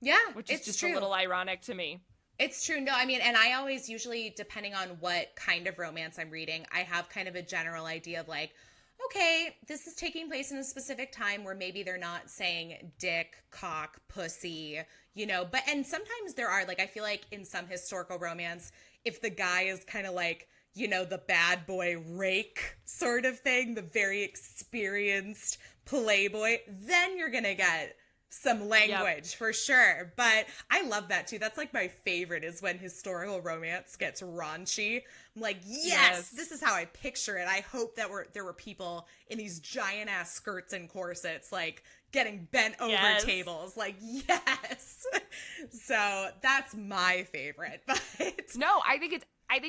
Yeah, which is just a little ironic to me. It's true. No, I mean, and I always usually, depending on what kind of romance I'm reading, I have kind of a general idea of like, okay, this is taking place in a specific time where maybe they're not saying dick, cock, pussy, you know, but, and sometimes there are, like, I feel like in some historical romance, if the guy is kind of like, you know, the bad boy rake sort of thing, the very experienced playboy, then you're going to get some language for sure. But I love that too. That's like my favorite, is when historical romance gets raunchy. I'm like, yes, this is how I picture it. I hope that there were people in these giant ass skirts and corsets, like getting bent over tables. Like, yes. So that's my favorite. But no, I think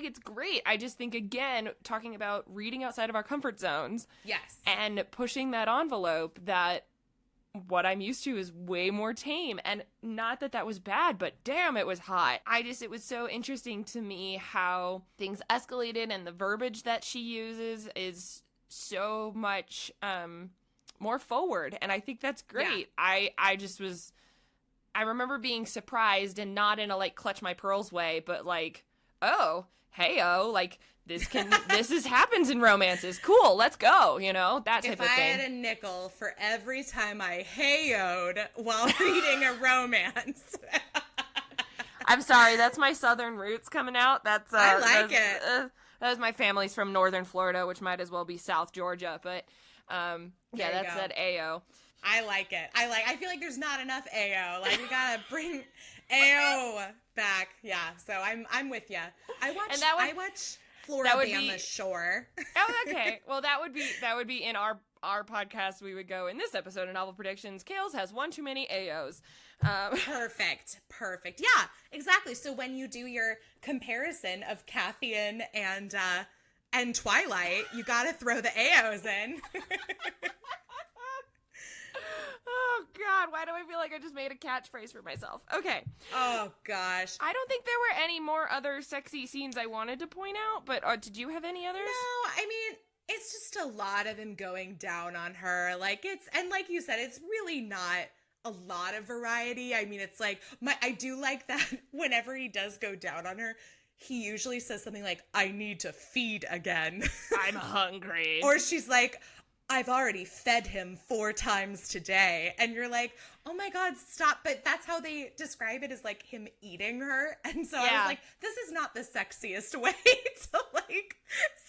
it's great. I just think, again, talking about reading outside of our comfort zones. Yes. And pushing that envelope, that what I'm used to is way more tame. And not that that was bad, but damn, it was hot. It was so interesting to me how things escalated, and the verbiage that she uses is so much more forward. And I think that's great. Yeah. I remember being surprised, and not in a like clutch my pearls way, but like, oh, hey-oh, like, this happens in romances. Cool, let's go, you know, that type of thing. If I had a nickel for every time I hey-oh'd while reading a romance. I'm sorry, that's my southern roots coming out. I like it. That was my family's from northern Florida, which might as well be South Georgia, but that's that Ayo. I like it. I feel like there's not enough Ayo. Like, we gotta bring Ayo back. Yeah, so I'm with you. I watch Floribama Shore. Oh, okay. Well, that would be in our podcast. We would go in this episode of Novel Predictions. Kales has one too many AOs. Perfect. Yeah, exactly. So when you do your comparison of Cathian and Twilight, you got to throw the AOs in. Oh, God, why do I feel like I just made a catchphrase for myself? Okay. Oh, gosh. I don't think there were any more other sexy scenes I wanted to point out, but did you have any others? No, I mean, it's just a lot of him going down on her. Like, and like you said, it's really not a lot of variety. I mean, it's like, I do like that whenever he does go down on her, he usually says something like, I need to feed again. I'm hungry. Or she's like, I've already fed him 4 times today. And you're like, oh my God, stop. But that's how they describe it, is like him eating her. And so I was like, this is not the sexiest way to like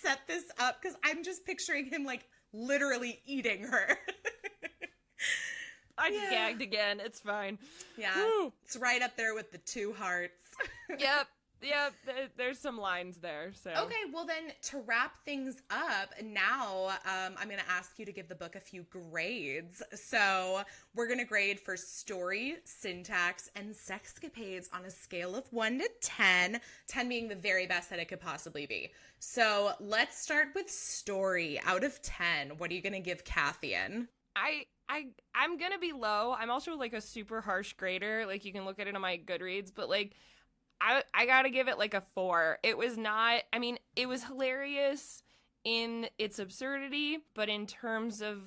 set this up, because I'm just picturing him like literally eating her. I just gagged again. It's fine. Yeah. Woo. It's right up there with the 2 hearts. Yep, there's some lines there. So okay, well then, to wrap things up, now I'm going to ask you to give the book a few grades. So we're going to grade for story, syntax, and sexcapades on a scale of 1 to 10, 10 being the very best that it could possibly be. So let's start with story. Out of 10, what are you going to give Cathian? I'm going to be low. I'm also like a super harsh grader. Like, you can look at it on my Goodreads, but like, I gotta give it like a 4. It was not, I mean, it was hilarious in its absurdity, but in terms of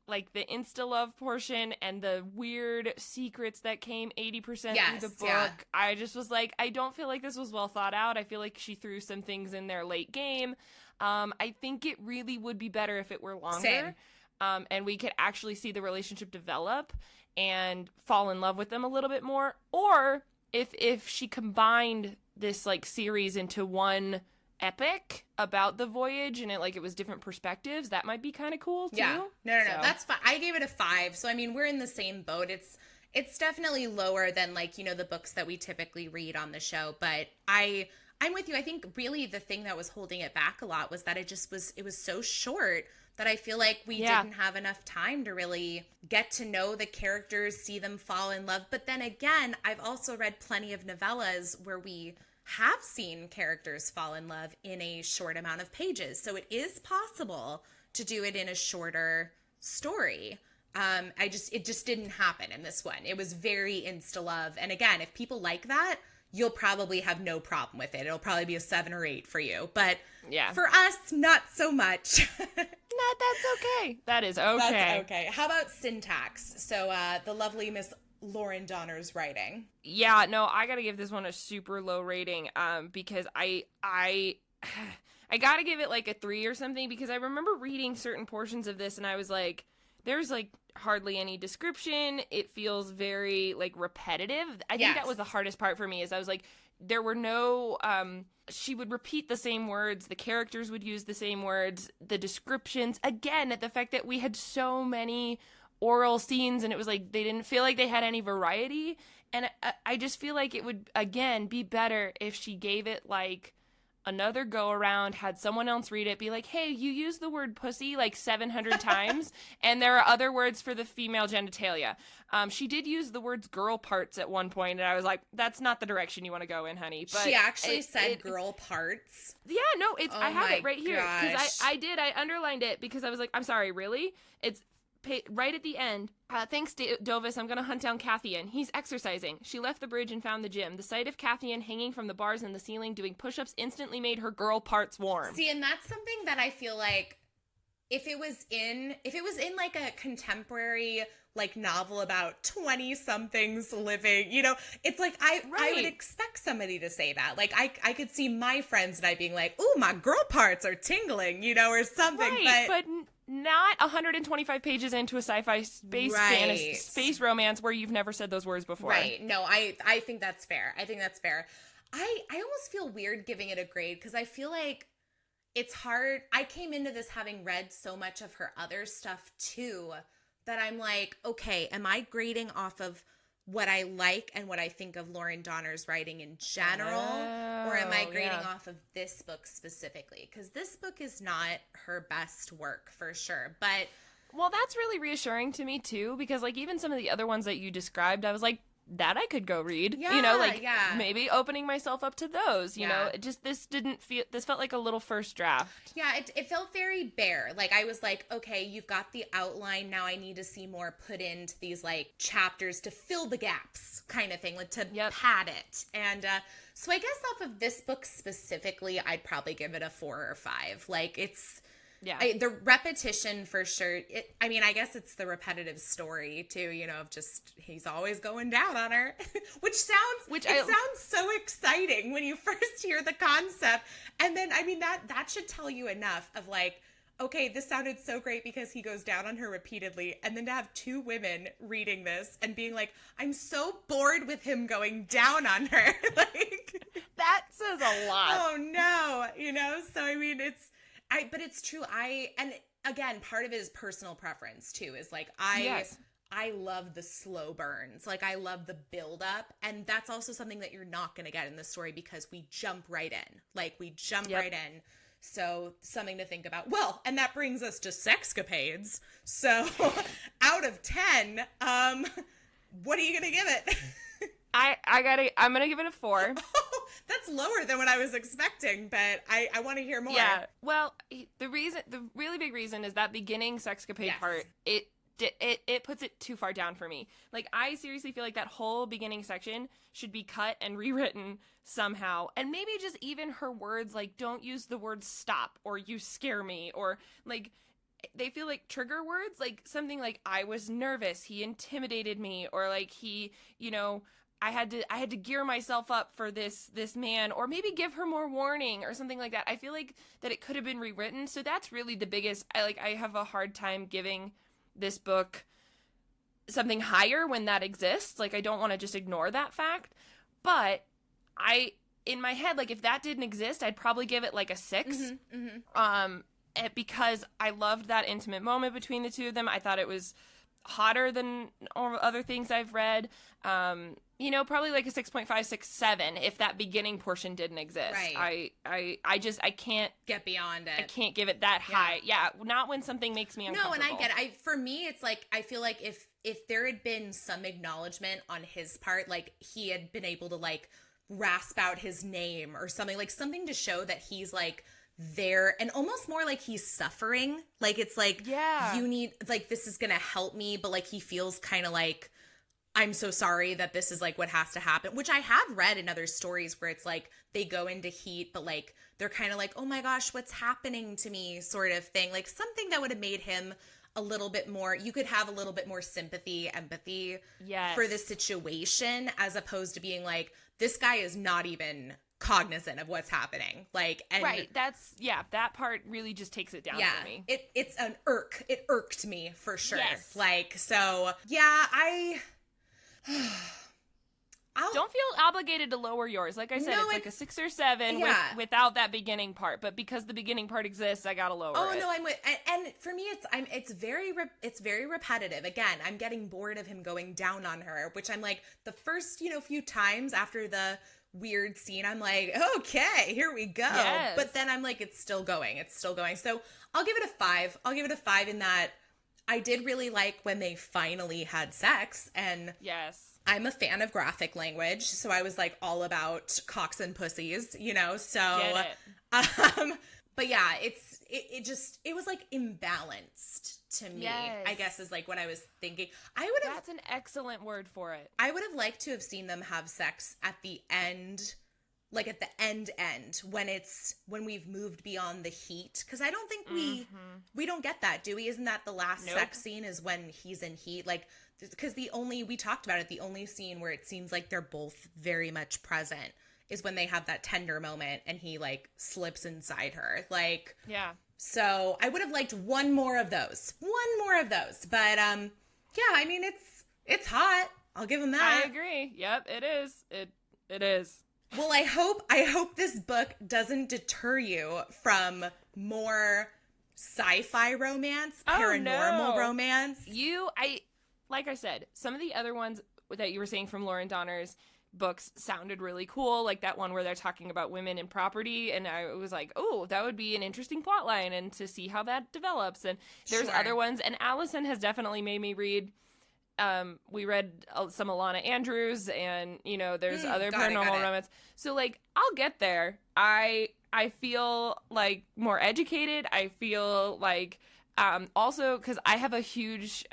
like the insta-love portion and the weird secrets that came 80% through the book, I just was like, I don't feel like this was well thought out. I feel like she threw some things in there late game. I think it really would be better if it were longer. And we could actually see the relationship develop and fall in love with them a little bit more. Or if she combined this like series into one epic about the voyage and it was different perspectives, that might be kind of cool too. No, that's fine. I gave it a 5, so I mean we're in the same boat. It's definitely lower than the books that we typically read on the show, but I'm with you. I think really the thing that was holding it back a lot was that it was so short that I feel like we didn't have enough time to really get to know the characters, see them fall in love. But then again, I've also read plenty of novellas where we have seen characters fall in love in a short amount of pages. So it is possible to do it in a shorter story. It just didn't happen in this one. It was very insta-love. And again, if people like that, you'll probably have no problem with it. It'll probably be a 7 or 8 for you. But for us, not so much. That's okay. That is okay. That's okay. How about syntax? So the lovely Miss Laurann Dohner's writing. Yeah, no, I gotta give this one a super low rating because I gotta give it like a 3 or something, because I remember reading certain portions of this and I was like, there's like hardly any description. It feels very like repetitive. I think that was the hardest part for me, is I was like, there were no she would repeat the same words, the characters would use the same words, the descriptions, again, the fact that we had so many oral scenes and it was like they didn't feel like they had any variety. And I just feel like it would again be better if she gave it like another go around, had someone else read it, be like, hey, you used the word pussy like 700 times and there are other words for the female genitalia. She did use the words girl parts at one point and I was like, that's not the direction you want to go in, honey. But she actually said girl parts. Yeah, no, I have it right here because I underlined it because I was like, I'm sorry, really? It's right at the end. Thanks, Dovis. I'm going to hunt down Cathian. He's exercising. She left the bridge and found the gym. The sight of Cathian hanging from the bars in the ceiling doing push-ups instantly made her girl parts warm. See, and that's something that I feel like if it was in like a contemporary like novel about 20-somethings living, it's like I would expect somebody to say that. Like I could see my friends and I being like, "Ooh, my girl parts are tingling," or something. Right, but not 125 pages into a sci-fi space fantasy, space romance where you've never said those words before. Right. No, I think that's fair. I almost feel weird giving it a grade because I feel like it's hard. I came into this having read so much of her other stuff too that I'm like, okay, am I grading off of what I like and what I think of Laurann Dohner's writing in general, or am I grading off of this book specifically? Because this book is not her best work for sure, but... Well, that's really reassuring to me too, because like even some of the other ones that you described, I was like, that I could go read. Maybe opening myself up to those, you know, this felt like a little first draft. Yeah, it felt very bare. Like I was like, okay, you've got the outline. Now I need to see more put into these like chapters to fill the gaps kind of thing, like to pad it. And so I guess off of this book specifically, I'd probably give it a 4 or 5. Like it's... Yeah, the repetition for sure. I guess it's the repetitive story too, of just he's always going down on her, which sounds so exciting when you first hear the concept. And then, that should tell you enough of like, okay, this sounded so great because he goes down on her repeatedly. And then to have 2 women reading this and being like, I'm so bored with him going down on her. Like that says a lot. Oh no, so but it's true. And again, part of it is personal preference too, is like, I love the slow burns. Like I love the build up. And that's also something that you're not going to get in the story because we jump right in. Right in. So something to think about. Well, and that brings us to sexcapades. So out of 10, what are you going to give it? I'm going to give it a 4. Oh, that's lower than what I was expecting, but I want to hear more. Yeah. Well, the really big reason is that beginning sexcapade part. it puts it too far down for me. Like, I seriously feel like that whole beginning section should be cut and rewritten somehow. And maybe just even her words, like, don't use the word stop or you scare me, or like, they feel like trigger words, like something like, I was nervous, he intimidated me, or like he, I had to gear myself up for this man, or maybe give her more warning or something like that. I feel like that it could have been rewritten. So that's really the biggest. I have a hard time giving this book something higher when that exists. Like, I don't want to just ignore that fact. But in my head, like, if that didn't exist, I'd probably give it like a 6. Mm-hmm, mm-hmm. Because I loved that intimate moment between the two of them. I thought it was hotter than all other things I've read. Probably like a 6.5, 6.7 if that beginning portion didn't exist. Right. I can't get beyond it. I can't give it that high. Yeah, not when something makes me uncomfortable. No, and I get it. For me, it's like, I feel like if there had been some acknowledgement on his part, like he had been able to like rasp out his name or something, like something to show that he's like there, and almost more like he's suffering. Like, it's like, you need, like, this is gonna help me, but like he feels kind of like, I'm so sorry that this is like what has to happen, which I have read in other stories where it's like they go into heat, but like they're kind of like, oh my gosh, what's happening to me, sort of thing. Like something that would have made him a little bit more, you could have a little bit more sympathy, empathy for the situation, as opposed to being like, this guy is not even cognizant of what's happening. Like, and right, that part really just takes it down for me. It's an irk. It irked me for sure. Yes. Like, so yeah, I don't feel obligated to lower yours. Like I said, it's like a 6 or 7 without that beginning part. But because the beginning part exists, I gotta lower it. Oh no, I'm with, and for me, it's very repetitive. Again, I'm getting bored of him going down on her, which I'm like, the first few times after the weird scene, I'm like, okay, here we go. Yes. But then I'm like, it's still going. So I'll give it a 5. In that I did really like when they finally had sex, and I'm a fan of graphic language, so I was like all about cocks and pussies, so get it. But yeah, it was like imbalanced to me. Yes. I guess is like what I was thinking. That's an excellent word for it. I would have liked to have seen them have sex at the end, like at the end when we've moved beyond the heat, because I don't think we don't get that, do we? Isn't that the last sex scene is when he's in heat? Like, because we talked about it, the only scene where it seems like they're both very much present is when they have that tender moment and he like slips inside her. Like, yeah. So I would have liked one more of those. But yeah, I mean, it's hot. I'll give him that. I agree. Yep, it is. It is. Well, I hope this book doesn't deter you from more sci-fi romance, paranormal romance. Like I said, some of the other ones that you were saying from Laurann Donner's books sounded really cool, like that one where they're talking about women and property, and I was like, oh, that would be an interesting plot line, and to see how that develops. And there's other ones, and Allison has definitely made me read. We read some Alana Andrews, and there's other paranormal romance. So like, I'll get there. I feel like more educated. I feel like also because I have a huge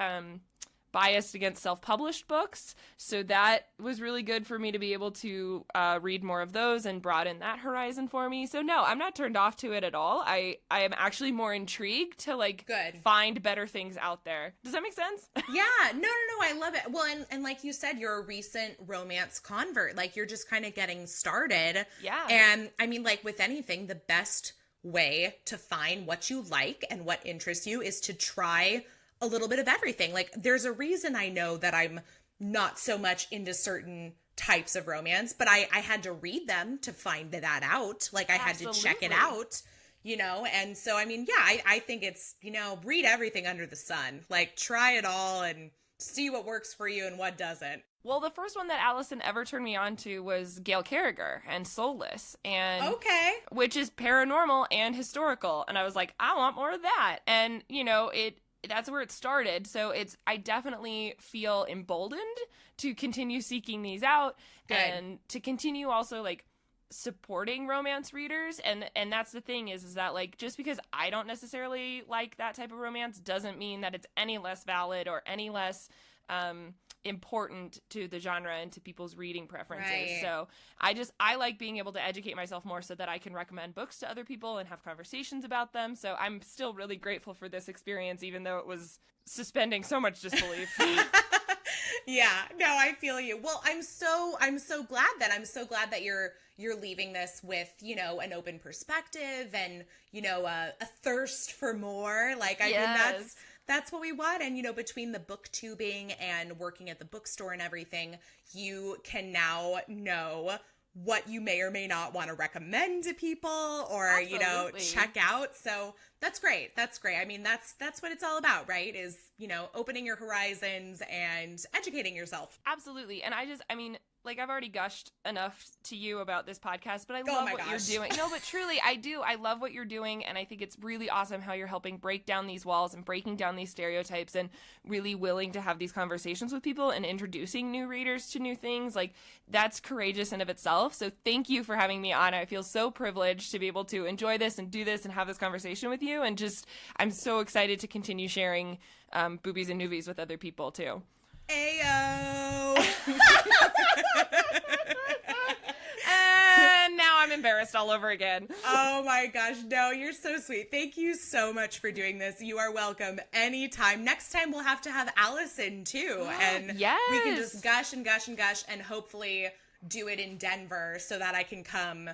biased against self-published books, so that was really good for me to be able to read more of those and broaden that horizon for me. So no, I'm not turned off to it at all. I am actually more intrigued to find better things out there. Does that make sense? Yeah, no, I love it. Well, and like you said, you're a recent romance convert. Like, you're just kind of getting started. Yeah. And I mean, like with anything, the best way to find what you like and what interests you is to try a little bit of everything. Like, there's a reason I know that I'm not so much into certain types of romance, but I had to read them to find that out. Like, I had to check it out, and so, I mean, yeah, I think it's, read everything under the sun. Like, try it all and see what works for you and what doesn't. Well, the first one that Allison ever turned me on to was Gail Carriger and Soulless, and which is paranormal and historical, and I was like, I want more of that. And that's where it started. So I definitely feel emboldened to continue seeking these out. Good. And to continue also like supporting romance readers, and that's the thing is that like just because I don't necessarily like that type of romance doesn't mean that it's any less valid or any less important to the genre and to people's reading preferences. Right. So I like being able to educate myself more so that I can recommend books to other people and have conversations about them. So I'm still really grateful for this experience, even though it was suspending so much disbelief. Yeah, no, I feel you. Well, I'm so glad that you're leaving this with, you know, an open perspective and, you know, a thirst for more. Like, I mean, that's what we want. And, you know, between the booktubing and working at the bookstore and everything, you can now know what you may or may not want to recommend to people or, Absolutely. you know, check out. So that's great. That's great. I mean, that's what it's all about, right? Is, you know, opening your horizons and educating yourself. Absolutely. And I mean, like I've already gushed enough to you about this podcast, but I love what you're doing. No, but truly, I do. I love what you're doing. And I think it's really awesome how you're helping break down these walls and breaking down these stereotypes and really willing to have these conversations with people and introducing new readers to new things. Like, that's courageous in of itself. So thank you for having me on. I feel so privileged to be able to enjoy this and do this and have this conversation with you. And just, I'm so excited to continue sharing Boobies and Noobies with other people too. Ayo! And now I'm embarrassed all over again. Oh my gosh, no, you're so sweet. Thank you so much for doing this. You are welcome anytime. Next time we'll have to have Allison too. And yes. We can just gush and gush and gush and hopefully do it in Denver so that I can come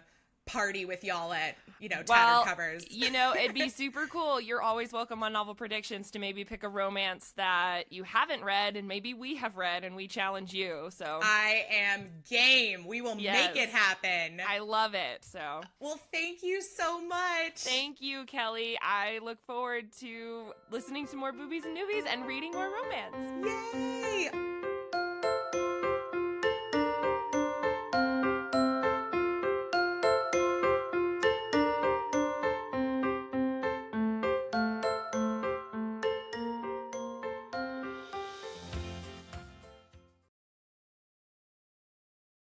party with y'all at, you know, Tattered Covers. You know, it'd be super cool. You're always welcome on Novel Predictions to maybe pick a romance that you haven't read and maybe we have read and we challenge you. So I am game. We will make it happen. I love it. So well, thank you so much. Thank you, Kelly. I look forward to listening to more Boobies and Noobies and reading more romance. Yay!